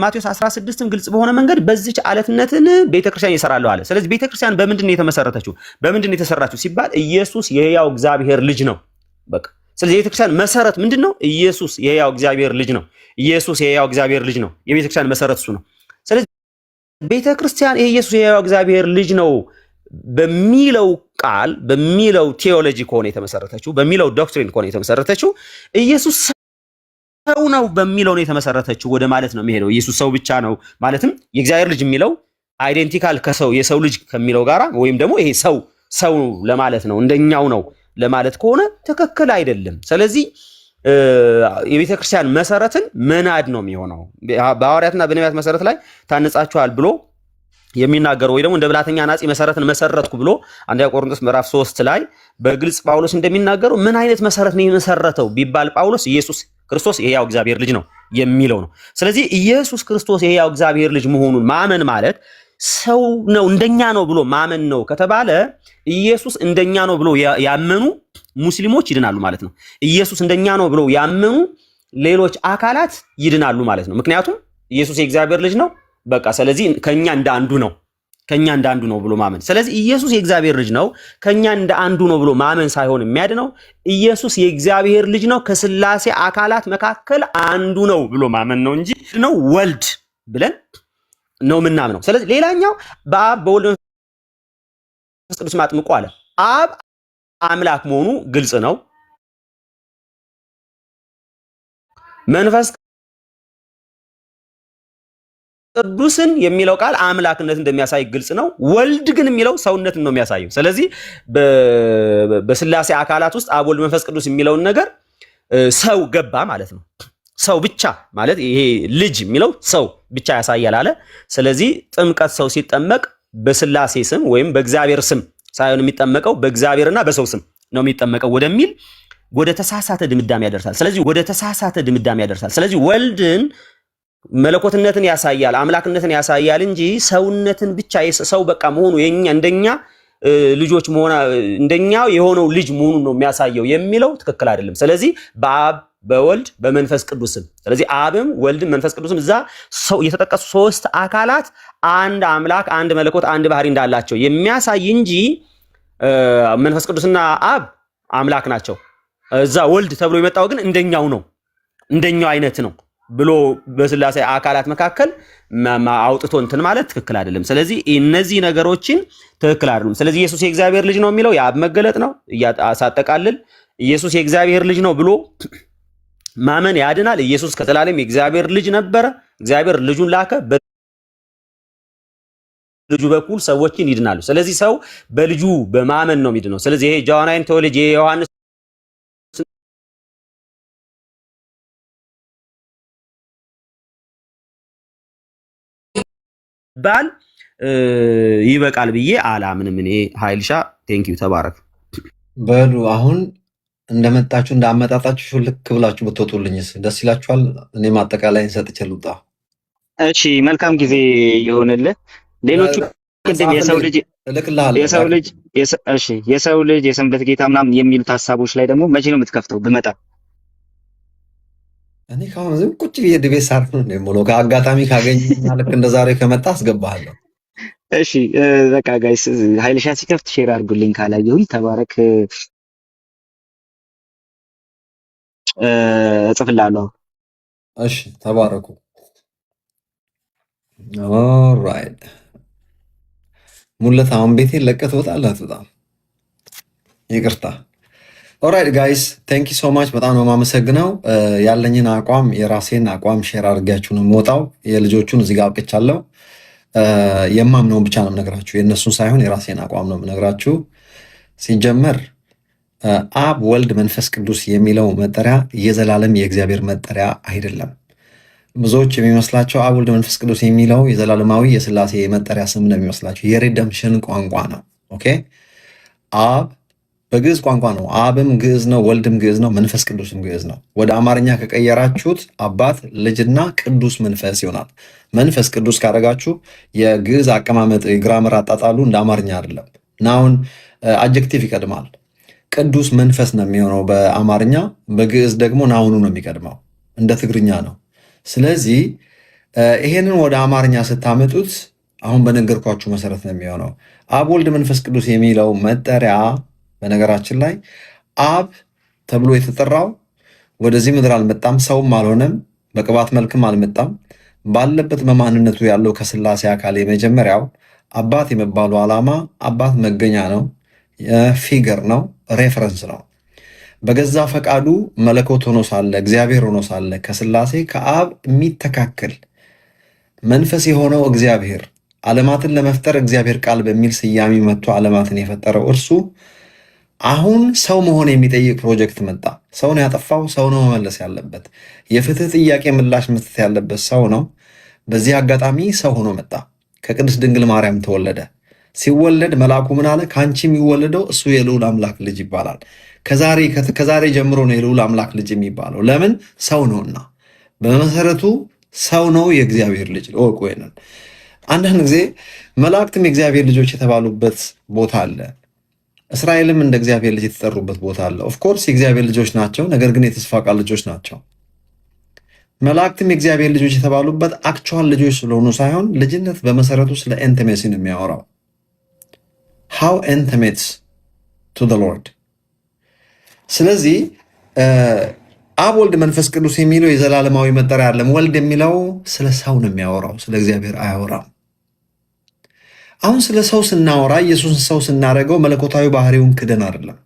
ማቴዎስ 16ም ግልጽ በሆነ መንገድ በዚች አለትነትን ቤተክርስቲያን ይሰራሉ አለ። ስለዚህ ቤተክርስቲያን በምንድን ነው የተመሰረተችው? በምንድን ነው የተሰራችው ሲባል ኢየሱስ የሕያው እግዚአብሔር ልጅ ነው። በቃ ስለዚህ የቤተክርስቲያን መሰረት ምንድን ነው? ኢየሱስ የሕያው እግዚአብሔር ልጅ ነው። ኢየሱስ የሕያው እግዚአብሔር ልጅ ነው። የቤተክርስቲያን መሰረት እሱ ነው። ስለዚህ ቤተክርስቲያን ኢየሱስ የሕያው እግዚአብሔር ልጅ ነው በሚለው ቃል በሚለው ቴዎሎጂ ከሆነ የተመሰረተችው በሚለው ዶክትሪን ከሆነ የተመሰረተችው ኢየሱስ ሰው ነው በሚለው ነው የተመሰረተችው ወደ ማለት ነው የሚሄደው። ኢየሱስ ሰው ብቻ ነው ማለትም የእግዚአብሔር ልጅ የሚለው አይዴንቲካል ከሰው የሰው ልጅ ከሚለው ጋራ ወይም ደግሞ ይሄ ሰው ለማለት ነው እንደኛው ነው ለማለት ከሆነ ትክክል አይደለም። ስለዚህ የቤተክርስቲያን መሰረትን መናድ ነው የሚሆነው። በሐዋርያትና በነቢያት መሰረት ላይ ታነጻችኋል ብሎ የሚናገረው ወይ ደግሞ እንደ ብላተኛ ናጺ መሰረትን መሰረትኩ ብሎ አንደኛ ቆሮንቶስ ምዕራፍ 3 ላይ በግልጽ ጳውሎስ እንደሚናገረው ምን አይነት መሰረት ነው የመሰረተው ቢባል ጳውሎስ ኢየሱስ ክርስቶስ የሕያው እግዚአብሔር ልጅ ነው የሚለው ነው። ስለዚህ ኢየሱስ ክርስቶስ የሕያው እግዚአብሔር ልጅ መሆኑን ማመን ማለት ሰው ነው እንደኛ ነው ብሎ ማመን ነው ከተባለ ኢየሱስ እንደኛ ነው ብሎ ያመኑ ሙስሊሞች ይድናሉ ማለት ነው። ኢየሱስ እንደኛ ነው ብሎ ያመኑ ሌሎች አካላት ይድናሉ ማለት ነው። ምክንያቱም ኢየሱስ የእግዚአብሔር ልጅ ነው። በቃ ስለዚህ ከኛ እንደ አንዱ ነው ብሎ ማመን። ስለዚህ ኢየሱስ የእግዚአብሔር ልጅ ነው ከኛ እንደ አንዱ ነው ብሎ ማመን ሳይሆን የሚያድነው ኢየሱስ የእግዚአብሔር ልጅ ነው ከስላሴ አካላት መካከል አንዱ ነው ብሎ ማመን ነው እንጂ ነው ወልድ ብለን ነው ምናምነው። ስለዚህ ሌላኛው በአብ በወልድ መንፈስ ቅዱስ ማጥምቁ አለ። አብ አምላክ መሆኑ ግልጽ ነው። መንፈስ ቅዱስን የሚለው ቃል አምላክነት እንደሚያሳይ ግልጽ ነው። ወልድ ግን የሚለው ሰውነትን ነው የሚያሳየው። ስለዚህ በስላሴ አካላት ውስጥ አብ፣ ወልድ፣ መንፈስ ቅዱስ የሚለውን ነገር ሰው ገባ ማለት ነው። ሰው ብቻ ማለት ይሄ ልጅ የሚለው ሰው ብቻ ያሳያል አለ። ስለዚህ ጥምቀት ሰው ሲጠመቅ በስላሴ ስም ወይም በእግዚአብሔር ስም ሳይሆን የሚጠመቀው በእግዚአብሔርና በሰው ስም ነው የሚጠመቀው ወደሚል ወደ ተሳሳተ ድምዳሜ ያደርሳል። ስለዚህ ወልድን መለኮትነትን ያሳያል፣ አምላክነትን ያሳያል እንጂ ሰውነትን ብቻ ሰው በቃ መሆኑ እንደኛ ልጆች መሆና እንደኛው የሆነው ልጅ መሆኑን ነው የሚያሳየው የሚለው ትክክል አይደለም። ስለዚህ በአብ በወልድ በመንፈስ ቅዱስም ስለዚህ አብም ወልድም መንፈስ ቅዱስም እዛ ሰው የተጠቀሱ ሶስት አካላት አንድ አምላክ አንድ መለኮት አንድ ባህሪ እንዳላቸው የሚያሳይ እንጂ መንፈስ ቅዱስና አብ አምላክ ናቸው እዛ ወልድ ተብሎ የመጣው ግን እንደኛው አይነት ነው ብሎ በስላሴ አካላት መካከል አውጥቶ እንትን ማለት ትክክል አይደለም። ስለዚህ እነዚህ ነገሮችን ትክክል አይደሉም። ስለዚህ ኢየሱስ የእግዚአብሔር ልጅ ነው የሚለው የአብ መገለጥ ነው። ሳጠቃልል ኢየሱስ የእግዚአብሔር ልጅ ነው ብሎ ማመን ያድናል። ኢየሱስ ከዘላለም የእግዚአብሔር ልጅ ነበረ። እግዚአብሔር ልጁን ላከ። በልጁ በኩል ሰዎችን ይድናሉ። ስለዚህ ሰው በልጁ በማመን ነው የሚድነው። ስለዚህ ይሄ ጆሐናይን ቴዎሎጂ የዮሐንስ ባል ይበቃል ብዬ አላምንም። እኔ ኃይልሻ ቴንኪው ተባረክ በሉ። አሁን እንደመጣችሁ እንዳመጣጣችሁ ልክ ብላችሁ ብትወጡልኝስ ደስ ይላችኋል? እኔም አጠቃላይ ሰጥቼ ልውጣ። እሺ መልካም ጊዜ ይሆንልህ። ሌሎቹ ቅድም የሰው ልጅ የሰንበት ጌታ ምናምን የሚሉት ሀሳቦች ላይ ደግሞ መቼ ነው የምትከፍተው? ብመጣ እኔ ካሁን ዝም ቁጭ ብዬ ድቤት ሳር ነው እንደምለው ከአጋጣሚ ካገኘና ልክ እንደዛሬ ከመጣ አስገባሃለሁ። እሺ በቃ ጋይስ ኃይልሻ ሲከፍት ሼር አድርጉልኝ ካላየሁኝ። ተባረክ እጽፍላለሁ። እሺ ተባረኩ። ኦልራይት ሙለት አሁን ቤቴን ለቀህ ትወጣለህ? በጣም ይቅርታ። ኦልራይት ጋይስ ቴንክ ዩ ሶ ማች በጣም ነው የማመሰግነው። ያለኝን አቋም የራሴን አቋም ሼር አድርጋችሁ ነው የምወጣው። የልጆቹን እዚህ ጋር አውቅቻለሁ። የማምነውን ብቻ ነው የምነግራችሁ፣ የእነሱን ሳይሆን የራሴን አቋም ነው የምነግራችሁ። ሲጀመር አብ ወልድ መንፈስ ቅዱስ የሚለው መጠሪያ የዘላለም የእግዚአብሔር መጠሪያ አይደለም። ብዙዎች የሚመስላቸው አብ ወልድ መንፈስ ቅዱስ የሚለው የዘላለማዊ የስላሴ መጠሪያ ስም ነው የሚመስላቸው። የሬደምሽን ቋንቋ ነው። ኦኬ አብ በግዕዝ ቋንቋ ነው። አብም ግዕዝ ነው፣ ወልድም ግዕዝ ነው፣ መንፈስ ቅዱስም ግዕዝ ነው። ወደ አማርኛ ከቀየራችሁት አባት ልጅና ቅዱስ መንፈስ ይሆናል። መንፈስ ቅዱስ ካደረጋችሁ የግዕዝ አቀማመጥ የግራመር አጣጣሉ እንደ አማርኛ አይደለም። ናውን አጀክቲቭ ይቀድማል። ቅዱስ መንፈስ ነው የሚሆነው በአማርኛ። በግዕዝ ደግሞ ናውኑ ነው የሚቀድመው፣ እንደ ትግርኛ ነው። ስለዚህ ይሄንን ወደ አማርኛ ስታመጡት አሁን በነገርኳችሁ መሰረት ነው የሚሆነው። አብ ወልድ መንፈስ ቅዱስ የሚለው መጠሪያ በነገራችን ላይ አብ ተብሎ የተጠራው ወደዚህ ምድር አልመጣም፣ ሰውም አልሆነም፣ በቅባት መልክም አልመጣም። ባለበት በማንነቱ ያለው ከስላሴ አካል የመጀመሪያው አባት የመባሉ ዓላማ አባት መገኛ ነው፣ ፊገር ነው፣ ሬፈረንስ ነው። በገዛ ፈቃዱ መለኮት ሆኖ ሳለ እግዚአብሔር ሆኖ ሳለ ከስላሴ ከአብ የሚተካከል መንፈስ የሆነው እግዚአብሔር ዓለማትን ለመፍጠር እግዚአብሔር ቃል በሚል ስያሜ መጥቶ ዓለማትን የፈጠረው እርሱ አሁን ሰው መሆን የሚጠይቅ ፕሮጀክት መጣ። ሰውን ያጠፋው ሰው ነው መመለስ ያለበት። የፍትህ ጥያቄ ምላሽ መስጠት ያለበት ሰው ነው። በዚህ አጋጣሚ ሰው ሆኖ መጣ። ከቅድስት ድንግል ማርያም ተወለደ። ሲወለድ መልአኩ ምን አለ? ከአንቺ የሚወለደው እሱ የልዑል አምላክ ልጅ ይባላል። ከዛሬ ጀምሮ ነው የልዑል አምላክ ልጅ የሚባለው። ለምን? ሰው ነውና። በመሰረቱ ሰው ነው፣ የእግዚአብሔር ልጅ። እወቁ ይሄንን። አንዳንድ ጊዜ መላእክትም የእግዚአብሔር ልጆች የተባሉበት ቦታ አለ። እስራኤልም እንደ እግዚአብሔር ልጅ የተጠሩበት ቦታ አለ። ኦፍኮርስ የእግዚአብሔር ልጆች ናቸው፣ ነገር ግን የተስፋ ቃል ልጆች ናቸው። መላእክትም የእግዚአብሔር ልጆች የተባሉበት አክቹዋል ልጆች ስለሆኑ ሳይሆን ልጅነት በመሰረቱ ስለ ኢንቲሜሲ ነው የሚያወራው። ሃው ኢንቲሜትስ ቱ ዘ ሎርድ። ስለዚህ አብ ወልድ መንፈስ ቅዱስ የሚለው የዘላለማዊ መጠሪያ አይደለም። ወልድ የሚለው ስለ ሰው ነው የሚያወራው፣ ስለ እግዚአብሔር አያወራም። አሁን ስለ ሰው ስናወራ ኢየሱስን ሰው ስናደርገው መለኮታዊ ባህሪውን ክደን አይደለም።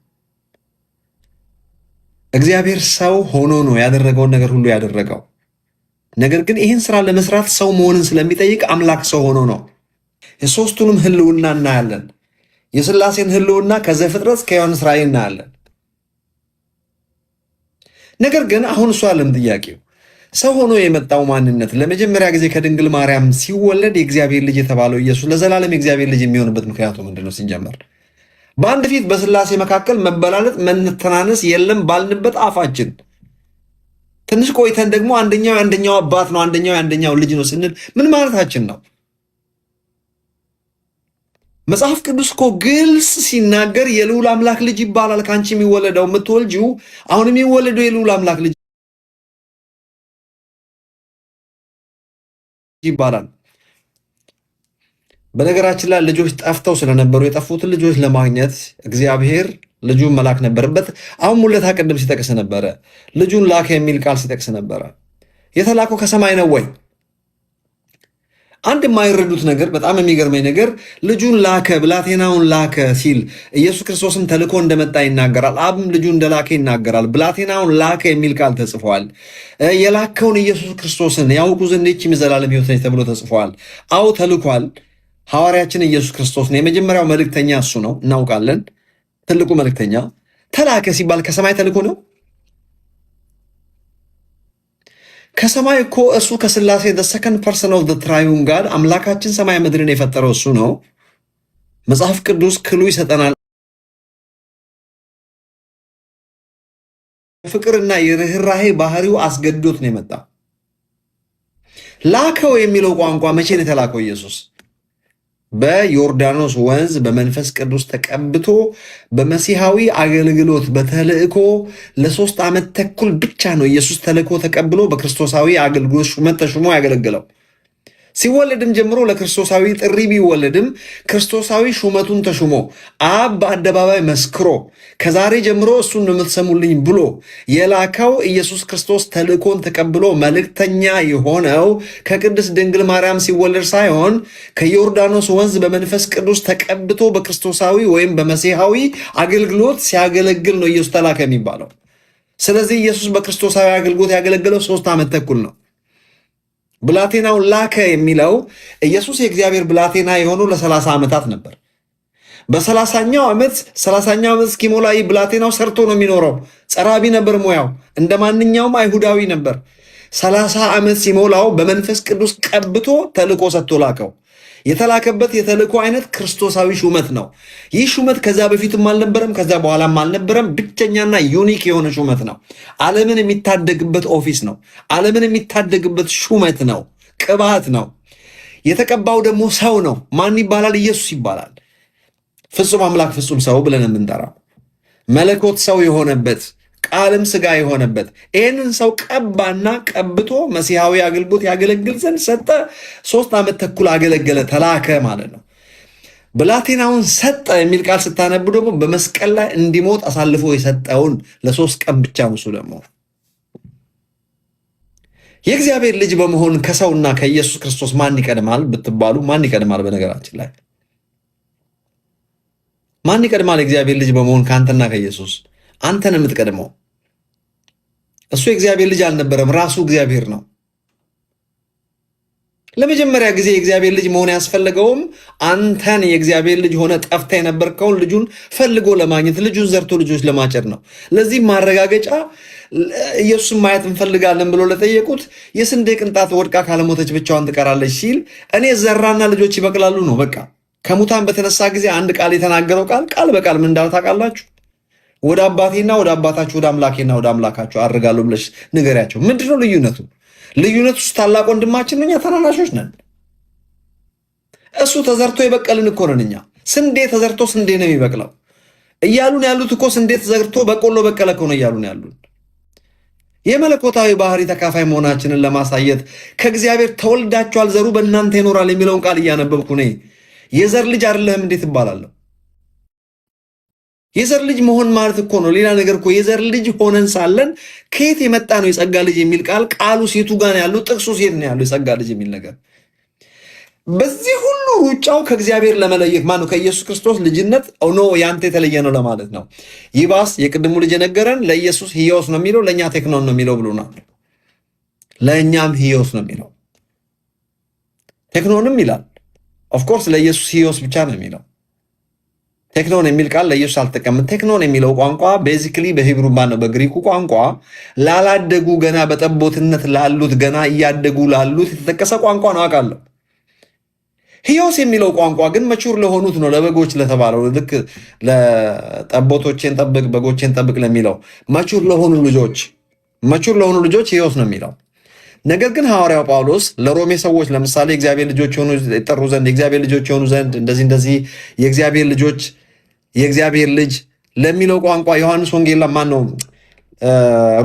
እግዚአብሔር ሰው ሆኖ ነው ያደረገውን ነገር ሁሉ ያደረገው። ነገር ግን ይህን ስራ ለመስራት ሰው መሆንን ስለሚጠይቅ አምላክ ሰው ሆኖ ነው። የሶስቱንም ህልውና እናያለን። የሥላሴን ህልውና ከዘፍጥረት እስከ ዮሐንስ ራእይ እናያለን። ነገር ግን አሁን እሱ አለም ጥያቄው ሰው ሆኖ የመጣው ማንነት ለመጀመሪያ ጊዜ ከድንግል ማርያም ሲወለድ የእግዚአብሔር ልጅ የተባለው ኢየሱስ ለዘላለም የእግዚአብሔር ልጅ የሚሆንበት ምክንያቱ ምንድነው? ሲጀመር በአንድ ፊት በሥላሴ መካከል መበላለጥ መተናነስ የለም ባልንበት አፋችን ትንሽ ቆይተን ደግሞ አንደኛው የአንደኛው አባት ነው፣ አንደኛው የአንደኛው ልጅ ነው ስንል ምን ማለታችን ነው? መጽሐፍ ቅዱስ እኮ ግልጽ ሲናገር የልዑል አምላክ ልጅ ይባላል። ከአንቺ የሚወለደው የምትወልጂው አሁን የሚወለደው የልዑል አምላክ ልጅ ይባላል። በነገራችን ላይ ልጆች ጠፍተው ስለነበሩ የጠፉትን ልጆች ለማግኘት እግዚአብሔር ልጁን መላክ ነበረበት። አሁን ሙለታ ቅድም ሲጠቅስ ነበረ፣ ልጁን ላከ የሚል ቃል ሲጠቅስ ነበረ። የተላከው ከሰማይ ነው ወይ? አንድ የማይረዱት ነገር፣ በጣም የሚገርመኝ ነገር ልጁን ላከ ብላቴናውን ላከ ሲል ኢየሱስ ክርስቶስም ተልኮ እንደመጣ ይናገራል። አብም ልጁ እንደላከ ይናገራል። ብላቴናውን ላከ የሚል ቃል ተጽፏል። የላከውን ኢየሱስ ክርስቶስን ያውቁ ዘንድ ይህች የዘላለም ሕይወት ነች ተብሎ ተጽፏል። አዎ ተልኳል። ሐዋርያችን ኢየሱስ ክርስቶስ ነው። የመጀመሪያው መልእክተኛ እሱ ነው፣ እናውቃለን። ትልቁ መልእክተኛ ተላከ ሲባል ከሰማይ ተልኮ ነው። ከሰማይ እኮ እሱ ከሥላሴ the second person of the triune God አምላካችን ሰማይ ምድርን የፈጠረው እሱ ነው። መጽሐፍ ቅዱስ ክሉ ይሰጠናል። ፍቅርና የርኅራሄ ባህሪው አስገድዶት ነው የመጣ። ላከው የሚለው ቋንቋ መቼ ነው የተላከው? ኢየሱስ በዮርዳኖስ ወንዝ በመንፈስ ቅዱስ ተቀብቶ በመሲሐዊ አገልግሎት በተልእኮ ለ3 ዓመት ተኩል ብቻ ነው ኢየሱስ ተልእኮ ተቀብሎ በክርስቶሳዊ አገልግሎት ሹመት ተሹሞ ያገለግለው። ሲወለድም ጀምሮ ለክርስቶሳዊ ጥሪ ቢወለድም ክርስቶሳዊ ሹመቱን ተሹሞ አብ በአደባባይ መስክሮ ከዛሬ ጀምሮ እሱን ነው የምትሰሙልኝ ብሎ የላከው ኢየሱስ ክርስቶስ ተልእኮን ተቀብሎ መልእክተኛ የሆነው ከቅድስት ድንግል ማርያም ሲወለድ ሳይሆን ከዮርዳኖስ ወንዝ በመንፈስ ቅዱስ ተቀብቶ በክርስቶሳዊ ወይም በመሲሐዊ አገልግሎት ሲያገለግል ነው ኢየሱስ ተላከ የሚባለው። ስለዚህ ኢየሱስ በክርስቶሳዊ አገልግሎት ያገለገለው 3 ዓመት ተኩል ነው። ብላቴናውን ላከ የሚለው ኢየሱስ የእግዚአብሔር ብላቴና የሆነው ለ30 ዓመታት ነበር። በ30ኛው ዓመት እስኪሞላ ብላቴናው ሰርቶ ነው የሚኖረው። ጸራቢ ነበር ሙያው፣ እንደ ማንኛውም አይሁዳዊ ነበር። 30 ዓመት ሲሞላው በመንፈስ ቅዱስ ቀብቶ ተልእኮ ሰጥቶ ላከው። የተላከበት የተልእኮ አይነት ክርስቶሳዊ ሹመት ነው። ይህ ሹመት ከዛ በፊትም አልነበረም፣ ከዛ በኋላም አልነበረም። ብቸኛና ዩኒክ የሆነ ሹመት ነው። ዓለምን የሚታደግበት ኦፊስ ነው። ዓለምን የሚታደግበት ሹመት ነው። ቅባት ነው። የተቀባው ደግሞ ሰው ነው። ማን ይባላል? ኢየሱስ ይባላል። ፍጹም አምላክ ፍጹም ሰው ብለን የምንጠራው መለኮት ሰው የሆነበት ቃልም ስጋ የሆነበት ይህንን ሰው ቀባና ቀብቶ መሲሐዊ አገልግሎት ያገለግል ዘንድ ሰጠ። 3 ዓመት ተኩል አገለገለ፣ ተላከ ማለት ነው። ብላቴናውን ሰጠ የሚል ቃል ስታነቡ ደግሞ በመስቀል ላይ እንዲሞት አሳልፎ የሰጠውን ለ3 ቀን ብቻ ሙሱ ደግሞ የእግዚአብሔር ልጅ በመሆን ከሰውና ከኢየሱስ ክርስቶስ ማን ይቀድማል ብትባሉ ማን ይቀድማል? በነገራችን ላይ ማን ይቀድማል? የእግዚአብሔር ልጅ በመሆን ከአንተና ከኢየሱስ አንተን የምትቀድመው። እሱ የእግዚአብሔር ልጅ አልነበረም፣ ራሱ እግዚአብሔር ነው። ለመጀመሪያ ጊዜ የእግዚአብሔር ልጅ መሆን ያስፈለገውም አንተን የእግዚአብሔር ልጅ ሆነ ጠፍታ የነበርከውን ልጁን ፈልጎ ለማግኘት ልጁን ዘርቶ ልጆች ለማጨድ ነው። ለዚህ ማረጋገጫ ኢየሱስን ማየት እንፈልጋለን ብሎ ለጠየቁት የስንዴ ቅንጣት ወድቃ ካለሞተች ብቻዋን ትቀራለች ሲል እኔ ዘራና ልጆች ይበቅላሉ ነው። በቃ ከሙታን በተነሳ ጊዜ አንድ ቃል የተናገረው ቃል በቃል ምን እንዳለ ታውቃላችሁ? ወደ አባቴና ወደ አባታችሁ ወደ አምላኬና ወደ አምላካችሁ አድርጋለሁ ብለሽ ንገሪያቸው። ምንድነው ልዩነቱ? ልዩነቱ ውስጥ ታላቅ ወንድማችን ነው፣ እኛ ታናናሾች ነን። እሱ ተዘርቶ የበቀልን እኮ ነን እኛ። ስንዴ ተዘርቶ ስንዴ ነው የሚበቅለው እያሉን ያሉት እኮ ስንዴ ተዘርቶ በቆሎ በቀለ እኮ ነው እያሉን ያሉን። የመለኮታዊ ባህሪ ተካፋይ መሆናችንን ለማሳየት ከእግዚአብሔር ተወልዳችኋል፣ ዘሩ በእናንተ ይኖራል የሚለውን ቃል እያነበብኩ ነኝ። የዘር ልጅ አይደለህም እንዴት እባላለሁ? የዘር ልጅ መሆን ማለት እኮ ነው ሌላ ነገር እኮ። የዘር ልጅ ሆነን ሳለን ከየት የመጣ ነው የጸጋ ልጅ የሚል ቃል? ቃሉ ሴቱ ጋር ነው ያለው፣ ጥቅሱ ሴት ነው ያለው የጸጋ ልጅ የሚል ነገር። በዚህ ሁሉ ሩጫው ከእግዚአብሔር ለመለየት ማነው ከኢየሱስ ክርስቶስ ልጅነት ኖ ያንተ የተለየ ነው ለማለት ነው። ይባስ የቅድሙ ልጅ የነገረን ለኢየሱስ ሕያውስ ነው የሚለው፣ ለእኛ ቴክኖን ነው የሚለው ብሎናል። ለእኛም ሕያውስ ነው የሚለው ቴክኖንም ይላል። ኦፍኮርስ ለኢየሱስ ሕያውስ ብቻ ነው የሚለው። ቴክኖን የሚል ቃል ለኢየሱስ አልተጠቀምም። ቴክኖን የሚለው ቋንቋ ቤዚክሊ በሂብሩ ማነው በግሪኩ ቋንቋ ላላደጉ ገና በጠቦትነት ላሉት ገና እያደጉ ላሉት የተጠቀሰ ቋንቋ ነው አውቃለሁ። ሕያውስ የሚለው ቋንቋ ግን መቹር ለሆኑት ነው፣ ለበጎች ለተባለው ልክ ለጠቦቶቼን ጠብቅ በጎቼን ጠብቅ ለሚለው መቹር ለሆኑ ልጆች ሕያውስ ነው የሚለው። ነገር ግን ሐዋርያው ጳውሎስ ለሮሜ ሰዎች ለምሳሌ የእግዚአብሔር ልጆች የሆኑ ይጠሩ ዘንድ የእግዚአብሔር ልጆች የሆኑ ዘንድ እንደዚህ የእግዚአብሔር ልጅ ለሚለው ቋንቋ ዮሐንስ ወንጌል ማን ነው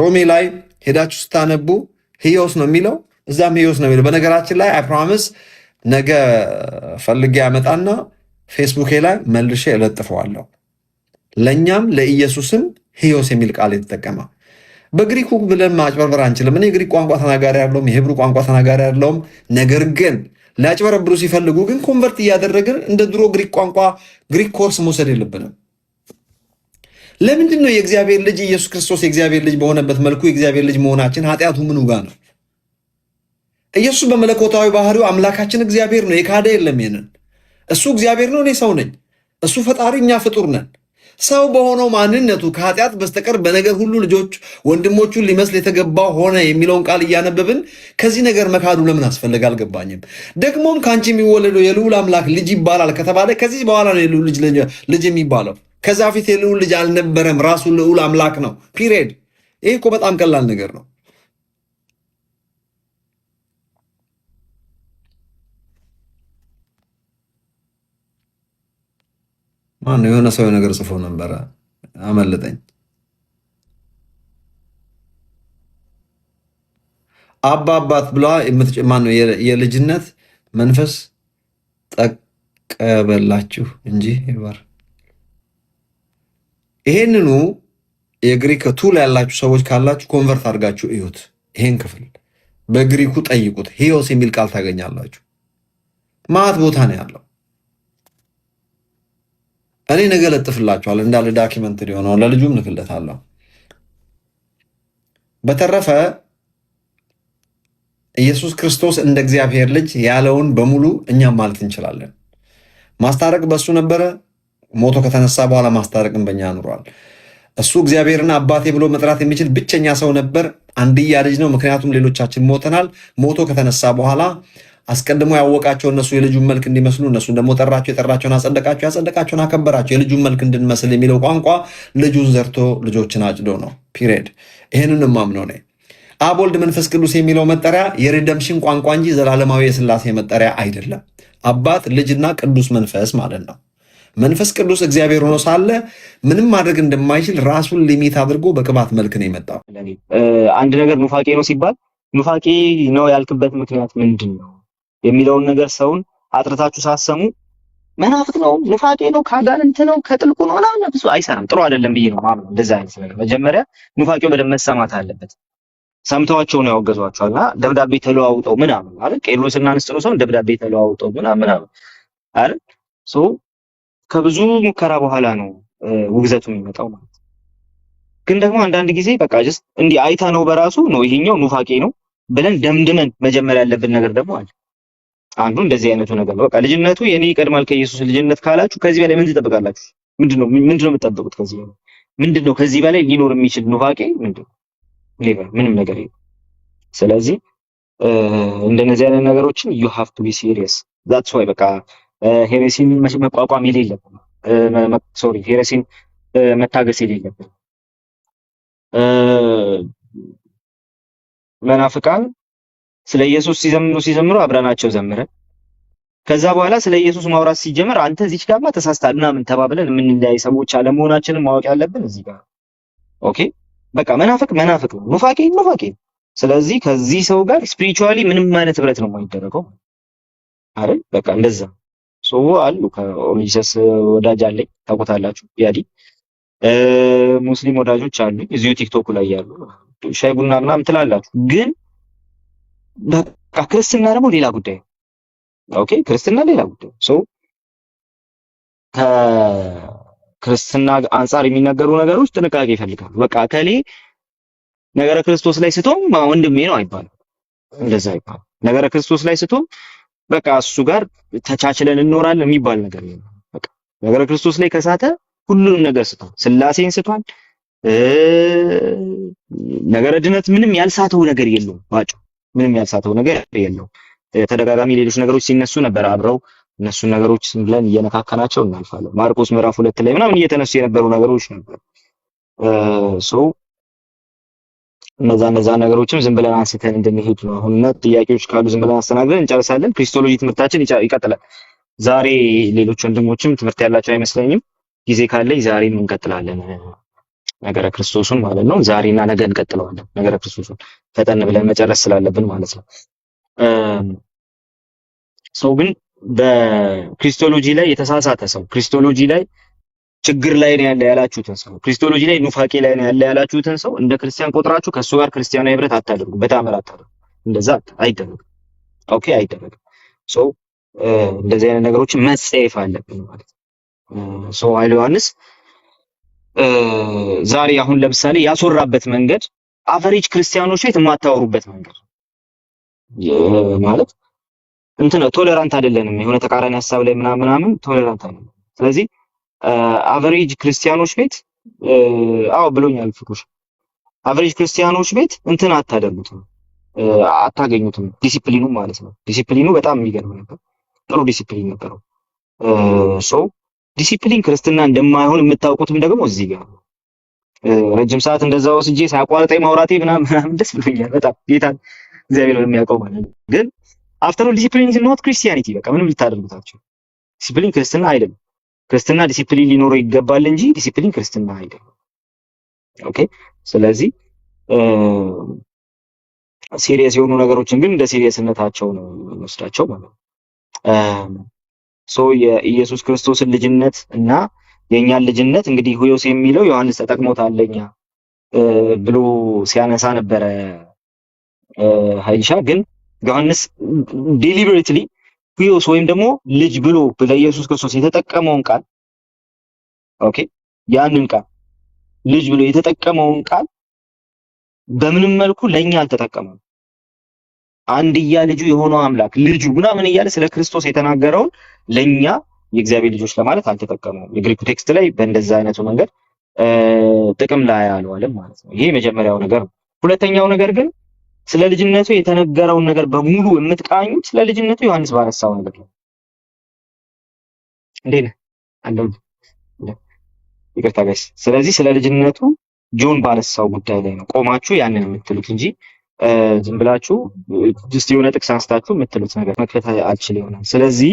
ሮሜ ላይ ሄዳችሁ ስታነቡ ሕያውስ ነው የሚለው፣ እዛም ሕያውስ ነው የሚለው። በነገራችን ላይ አይ ፕሮሚስ ነገ ፈልጌ ያመጣና ፌስቡኬ ላይ መልሼ እለጥፈዋለሁ። ለእኛም ለኢየሱስም ሕያውስ የሚል ቃል የተጠቀመ በግሪኩ ብለን ማጭበርበር አንችልም። እኔ የግሪክ ቋንቋ ተናጋሪ አይደለሁም፣ የሂብሩ ቋንቋ ተናጋሪ አይደለሁም። ነገር ግን ሊያጭበረብሩ ሲፈልጉ ግን ኮንቨርት እያደረግን እንደ ድሮ ግሪክ ቋንቋ ግሪክ ኮርስ መውሰድ የለብንም። ለምንድን ነው የእግዚአብሔር ልጅ ኢየሱስ ክርስቶስ የእግዚአብሔር ልጅ በሆነበት መልኩ የእግዚአብሔር ልጅ መሆናችን ኃጢአቱ ምኑ ጋር ነው? ኢየሱስ በመለኮታዊ ባህሪው አምላካችን እግዚአብሔር ነው፣ የካደ የለም። ይሄንን እሱ እግዚአብሔር ነው፣ እኔ ሰው ነኝ። እሱ ፈጣሪ፣ እኛ ፍጡር ነን። ሰው በሆነው ማንነቱ ከኃጢአት በስተቀር በነገር ሁሉ ልጆች ወንድሞቹን ሊመስል የተገባ ሆነ የሚለውን ቃል እያነበብን ከዚህ ነገር መካዱ ለምን አስፈለገ? አልገባኝም። ደግሞም ከአንቺ የሚወለደው የልዑል አምላክ ልጅ ይባላል ከተባለ ከዚህ በኋላ ነው የልዑል ልጅ የሚባለው። ከዛ ፊት የልዑል ልጅ አልነበረም፣ ራሱ ልዑል አምላክ ነው። ፒሪየድ። ይህ እኮ በጣም ቀላል ነገር ነው። ማነው የሆነ ሰው ነገር ጽፎ ነበረ አመለጠኝ። አባት ብላ ማነው የልጅነት መንፈስ ጠቀበላችሁ እንጂ ይባር። ይሄንኑ የግሪክ ቱል ያላችሁ ሰዎች ካላችሁ ኮንቨርት አድርጋችሁ እዩት። ይሄን ክፍል በግሪኩ ጠይቁት። ሕያውስ የሚል ቃል ታገኛላችሁ። ማት ቦታ ነው ያለው። እኔ ነገ ለጥፍላችኋለሁ እንዳለ ዳኪመንት ሊሆነው ለልጁም ልክለታለሁ። በተረፈ ኢየሱስ ክርስቶስ እንደ እግዚአብሔር ልጅ ያለውን በሙሉ እኛም ማለት እንችላለን። ማስታረቅ በእሱ ነበረ። ሞቶ ከተነሳ በኋላ ማስታረቅን በእኛ ኑሯል። እሱ እግዚአብሔርን አባቴ ብሎ መጥራት የሚችል ብቸኛ ሰው ነበር። አንድያ ልጅ ነው፣ ምክንያቱም ሌሎቻችን ሞተናል። ሞቶ ከተነሳ በኋላ አስቀድሞ ያወቃቸው እነሱ የልጁን መልክ እንዲመስሉ እነሱን ደግሞ ጠራቸው፣ የጠራቸውን አጸደቃቸው፣ ያጸደቃቸውን አከበራቸው። የልጁን መልክ እንድንመስል የሚለው ቋንቋ ልጁን ዘርቶ ልጆችን አጭዶ ነው። ፒሪየድ። ይህንን ማምነው ነኝ። አብ ወልድ መንፈስ ቅዱስ የሚለው መጠሪያ የሪደምሽን ቋንቋ እንጂ ዘላለማዊ የሥላሴ መጠሪያ አይደለም። አባት ልጅና ቅዱስ መንፈስ ማለት ነው። መንፈስ ቅዱስ እግዚአብሔር ሆኖ ሳለ ምንም ማድረግ እንደማይችል ራሱን ሊሚት አድርጎ በቅባት መልክ ነው የመጣው። አንድ ነገር ኑፋቄ ነው ሲባል ኑፋቄ ነው ያልክበት ምክንያት ምንድን ነው የሚለውን ነገር ሰውን አጥርታችሁ ሳሰሙ መናፍቅ ነው፣ ኑፋቄ ነው፣ ካጋንንት ነው፣ ከጥልቁ ነው ምናምን ብዙ አይሰራም። ጥሩ አይደለም ብዬ ነው ማምነው። እንደዛ አይነት ነገር መጀመሪያ ኑፋቄው በደንብ መሰማት አለበት። ሰምተዋቸው ነው ያወገዟቸውና ደብዳቤ ተለዋውጠው ምናምን አይደል? ቄርሎስና ንስጥሮስ ደብዳቤ ተለዋውጠው ምናምን አይደል? ከብዙ ሙከራ በኋላ ነው ውግዘቱ የሚመጣው ማለት። ግን ደግሞ አንዳንድ ጊዜ በቃ ጀስት እንዲህ አይታ ነው በራሱ ነው ይሄኛው ኑፋቄ ነው ብለን ደምድመን መጀመሪያ ያለብን ነገር ደግሞ አለ። አንዱ እንደዚህ አይነቱ ነገር ነው። በቃ ልጅነቱ የኔ ይቀድማል ከኢየሱስ ልጅነት ካላችሁ ከዚህ በላይ ምን ትጠብቃላችሁ? ምንድነው የምትጠብቁት? ከዚህ በላይ ምንድነው? ከዚህ በላይ ሊኖር የሚችል ኑፋቄ ምንድነው? ምንም ነገር የለም። ስለዚህ እንደነዚህ አይነት ነገሮችን you have to be serious. that's why በቃ ሄሬሲን መቋቋም የሌለብን ሄሬሲን መታገስ የሌለብን መናፍቃን ስለ ኢየሱስ ሲዘምሩ አብረናቸው ዘምረን ከዛ በኋላ ስለ ኢየሱስ ማውራት ሲጀመር አንተ እዚች ጋርማ ተሳስተሃል ምናምን ተባብለን የምንለያይ ሰዎች አለመሆናችንን ማወቅ ያለብን እዚህ ጋር። ኦኬ በቃ መናፍቅ መናፍቅ ነው፣ ኑፋቄ ኑፋቄ። ስለዚህ ከዚህ ሰው ጋር ስፒሪቹዋሊ ምንም አይነት ህብረት ነው የማይደረገው አይደል? በቃ እንደዛ ሰው አሉ። ከኦሪጂነስ ወዳጅ አለኝ ታውቁታላችሁ፣ ያዲ ሙስሊም ወዳጆች አሉ እዚሁ ቲክቶክ ላይ ያሉ ሻይ ቡና ምናምን ትላላችሁ። ግን በቃ ክርስትና ደግሞ ሌላ ጉዳይ። ኦኬ ክርስትና ሌላ ጉዳይ። ሶ ከክርስትና አንጻር የሚነገሩ ነገሮች ጥንቃቄ ይፈልጋሉ። በቃ ከሌ ነገረ ክርስቶስ ላይ ስቶም ወንድሜ ነው አይባልም። እንደዛ አይባልም። ነገረ ክርስቶስ ላይ ስቶም በቃ እሱ ጋር ተቻችለን እንኖራለን የሚባል ነገር ነው። በቃ ነገረ ክርስቶስ ላይ ከሳተ ሁሉንም ነገር ስቷል። ስላሴን ስቷል። ነገረ ድነት ምንም ያልሳተው ነገር የለውም። ባጭሩ ምንም ያልሳተው ነገር የለውም። ተደጋጋሚ ሌሎች ነገሮች ሲነሱ ነበር አብረው እነሱን ነገሮች ብለን እየነካከናቸው እናልፋለን። ማርቆስ ምዕራፍ 2 ላይ ምናምን እየተነሱ የነበሩ ነገሮች ነበር። ሶ እነዛ ነገሮችም ዝም ብለን አንስተን እንደሚሄድ ነው። አሁን ጥያቄዎች ካሉ ዝም ብለን አስተናግደን እንጨርሳለን። ክሪስቶሎጂ ትምህርታችን ይቀጥላል። ዛሬ ሌሎች ወንድሞችም ትምህርት ያላቸው አይመስለኝም። ጊዜ ካለኝ ዛሬም እንቀጥላለን ነገረ ክርስቶስን ማለት ነው። ዛሬና ነገ እንቀጥለዋለን ነገረ ክርስቶስን ፈጠን ብለን መጨረስ ስላለብን ማለት ነው። ሰው ግን በክሪስቶሎጂ ላይ የተሳሳተ ሰው ክሪስቶሎጂ ላይ ችግር ላይ ነው ያለ ያላችሁትን ሰው ክሪስቶሎጂ ላይ ኑፋቄ ላይ ነው ያለ ያላችሁትን ሰው እንደ ክርስቲያን ቆጥራችሁ ከሱ ጋር ክርስቲያናዊ ህብረት አታደርጉ። በታምር አታደርጉ። እንደዛ አይደረግም። ኦኬ አይደረግም። ሰው እንደዚህ አይነት ነገሮችን መጸየፍ አለብን ማለት ነው። ሰው ኃይለ ዮሐንስ ዛሬ አሁን ለምሳሌ ያስወራበት መንገድ አቨሬጅ ክርስቲያኖች ላይ የማታወሩበት መንገድ ማለት እንትን ቶለራንት አይደለንም። የሆነ ተቃራኒ ሐሳብ ላይ ምናምን ቶለራንት አይደለም። ስለዚህ አቨሬጅ ክርስቲያኖች ቤት አዎ ብሎኛል ፍቁሽ። አቨሬጅ ክርስቲያኖች ቤት እንትን አታደርጉትም፣ አታገኙትም ዲሲፕሊኑ ማለት ነው። ዲሲፕሊኑ በጣም የሚገርም ነበር። ጥሩ ዲሲፕሊን ነበረው። ሶ ዲሲፕሊን ክርስትና እንደማይሆን የምታውቁትም ደግሞ እዚህ ጋር ረጅም ሰዓት እንደዛ ወስጄ ሳያቋርጠኝ ማውራቴ ምናምን ደስ ብሎኛል በጣም ጌታ እግዚአብሔር ነው የሚያውቀው ማለት ነው። ግን አፍተር ኦል ዲሲፕሊን ኢዝ ኖት ክርስቲያኒቲ። በቃ ምንም ልታደርጉታችሁ ዲሲፕሊን ክርስትና አይደለም። ክርስትና ዲሲፕሊን ሊኖረው ይገባል እንጂ ዲሲፕሊን ክርስትና አይደለም። ኦኬ ስለዚህ ሲሪየስ የሆኑ ነገሮችን ግን እንደ ሲሪየስነታቸው ነው ወስዳቸው ማለት ነው። የኢየሱስ ክርስቶስን ልጅነት እና የኛን ልጅነት እንግዲህ ሁዮስ የሚለው ዮሐንስ ተጠቅሞታል ለኛ ብሎ ሲያነሳ ነበረ ሀይሻ። ግን ዮሐንስ ዴሊበሬትሊ ሁዮስ ወይም ደግሞ ልጅ ብሎ ለኢየሱስ ክርስቶስ የተጠቀመውን ቃል ኦኬ ያንን ቃል ልጅ ብሎ የተጠቀመውን ቃል በምንም መልኩ ለኛ አልተጠቀመም። አንድያ ልጁ የሆነው አምላክ ልጁ ምናምን እያለ ስለ ክርስቶስ የተናገረውን ለኛ የእግዚአብሔር ልጆች ለማለት አልተጠቀመውም። የግሪኩ ቴክስት ላይ በእንደዛ አይነቱ መንገድ ጥቅም ላይ አልዋለም ማለት ነው። ይሄ የመጀመሪያው ነገር ነው። ሁለተኛው ነገር ግን ስለ ልጅነቱ የተነገረውን ነገር በሙሉ የምትቃኙት ስለ ልጅነቱ ዮሐንስ ባነሳው ነገር ነው። እንዴት ነህ? አለው ይቅርታ ጋይስ። ስለዚህ ስለ ልጅነቱ ጆን ባነሳው ጉዳይ ላይ ነው ቆማችሁ ያንን የምትሉት እንጂ ዝም ብላችሁ ጅስት የሆነ ጥቅስ አንስታችሁ የምትሉት ነገር መክፈት አልችል ይሆናል። ስለዚህ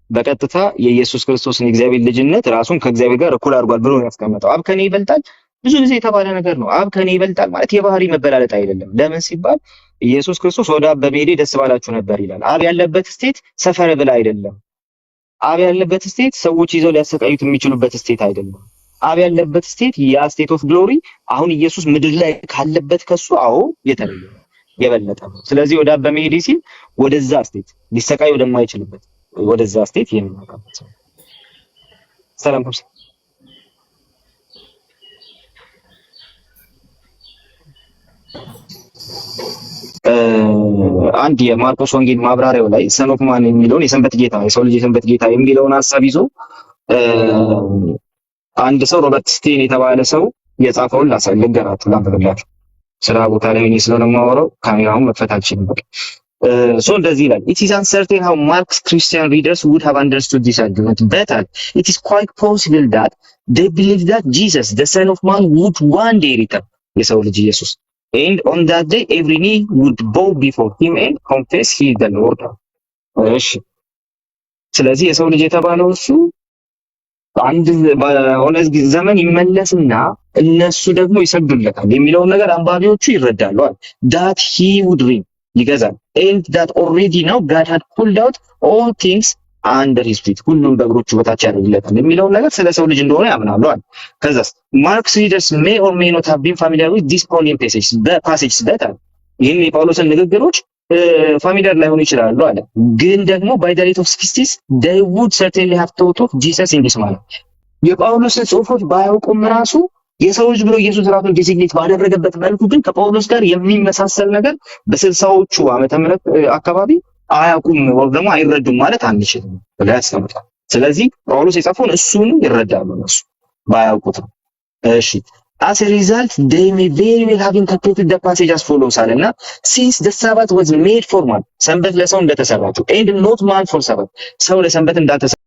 በቀጥታ የኢየሱስ ክርስቶስን የእግዚአብሔር ልጅነት ራሱን ከእግዚአብሔር ጋር እኩል አድርጓል ብሎ ነው ያስቀመጠው። አብ ከኔ ይበልጣል ብዙ ጊዜ የተባለ ነገር ነው። አብ ከኔ ይበልጣል ማለት የባህሪ መበላለጥ አይደለም። ለምን ሲባል ኢየሱስ ክርስቶስ ወደ አብ በመሄዴ ደስ ባላችሁ ነበር ይላል። አብ ያለበት ስቴት ሰፈር ብላ አይደለም። አብ ያለበት ስቴት ሰዎች ይዘው ሊያሰቃዩት የሚችሉበት ስቴት አይደለም። አብ ያለበት ስቴት ያ ስቴት ኦፍ ግሎሪ አሁን ኢየሱስ ምድር ላይ ካለበት ከሱ አዎ የተለየ የበለጠ ነው። ስለዚህ ወደ አብ በመሄዴ ሲል ወደዛ ስቴት ሊሰቃይ ወደማይችልበት ወደዛ ስቴት የሚመጣበት ነው። ሰላም ሁሉ አንድ የማርቆስ ወንጌል ማብራሪያው ላይ ሰን ኦፍ ማን የሚለውን የሰንበት ጌታ የሰው ልጅ የሰንበት ጌታ የሚለውን ሐሳብ ይዞ አንድ ሰው ሮበርት ስቴን የተባለ ሰው የጻፈውን ልንገራችሁ ላንብብላችሁ። ስራ ቦታ ላይ ሆኜ ስለሆነ የማወራው ካሜራውን መክፈት አልችልም። So እንደዚህ ይላል it is uncertain how Mark's Christian readers would have understood this argument, but it is quite possible that they believed that Jesus, the Son of Man, would one day return. የሰው ልጅ ኢየሱስ and on that day every knee would bow before him and confess he is the Lord. እሺ ስለዚህ የሰው ልጅ የተባለው እሱ አንድ በሆነ ዘመን ይመለስና እነሱ ደግሞ ይሰግዱለታል የሚለውን ነገር አንባቢዎቹ ይረዳሉ። that he would reign ይገዛል and that already now God had pulled out all things under his feet ሁሉም በእግሮቹ በታች ያደርግለታል የሚለውን ነገር ስለ ሰው ልጅ እንደሆነ ያምናሉ። ከዛስ Mark's readers may or may not have been familiar with these Pauline passages better ይህን የጳውሎስን ንግግሮች ፋሚሊያር ላይሆኑ ይችላሉ አለ። ግን ደግሞ by the rate of 60s they would certainly have thought of Jesus in this manner የጳውሎስን ጽሑፎች ባያውቁም ራሱ የሰው ልጅ ብሎ ኢየሱስ ራሱን ዲሲግኔት ባደረገበት መልኩ ግን ከጳውሎስ ጋር የሚመሳሰል ነገር በ60ዎቹ ዓመተ ምህረት አካባቢ አያውቁም ወይ ደግሞ አይረዱም ማለት አንችልም ብለው ያስተምራል። ስለዚህ ጳውሎስ የጻፈውን እሱን ይረዳሉ እነሱ ባያውቁትም። እሺ as a result they may very well have interpreted the passage as follows አለና since the Sabbath was made for man ሰንበት ለሰው እንደተሰራችው and not man for Sabbath ሰው ለሰንበት እንዳልተሰራ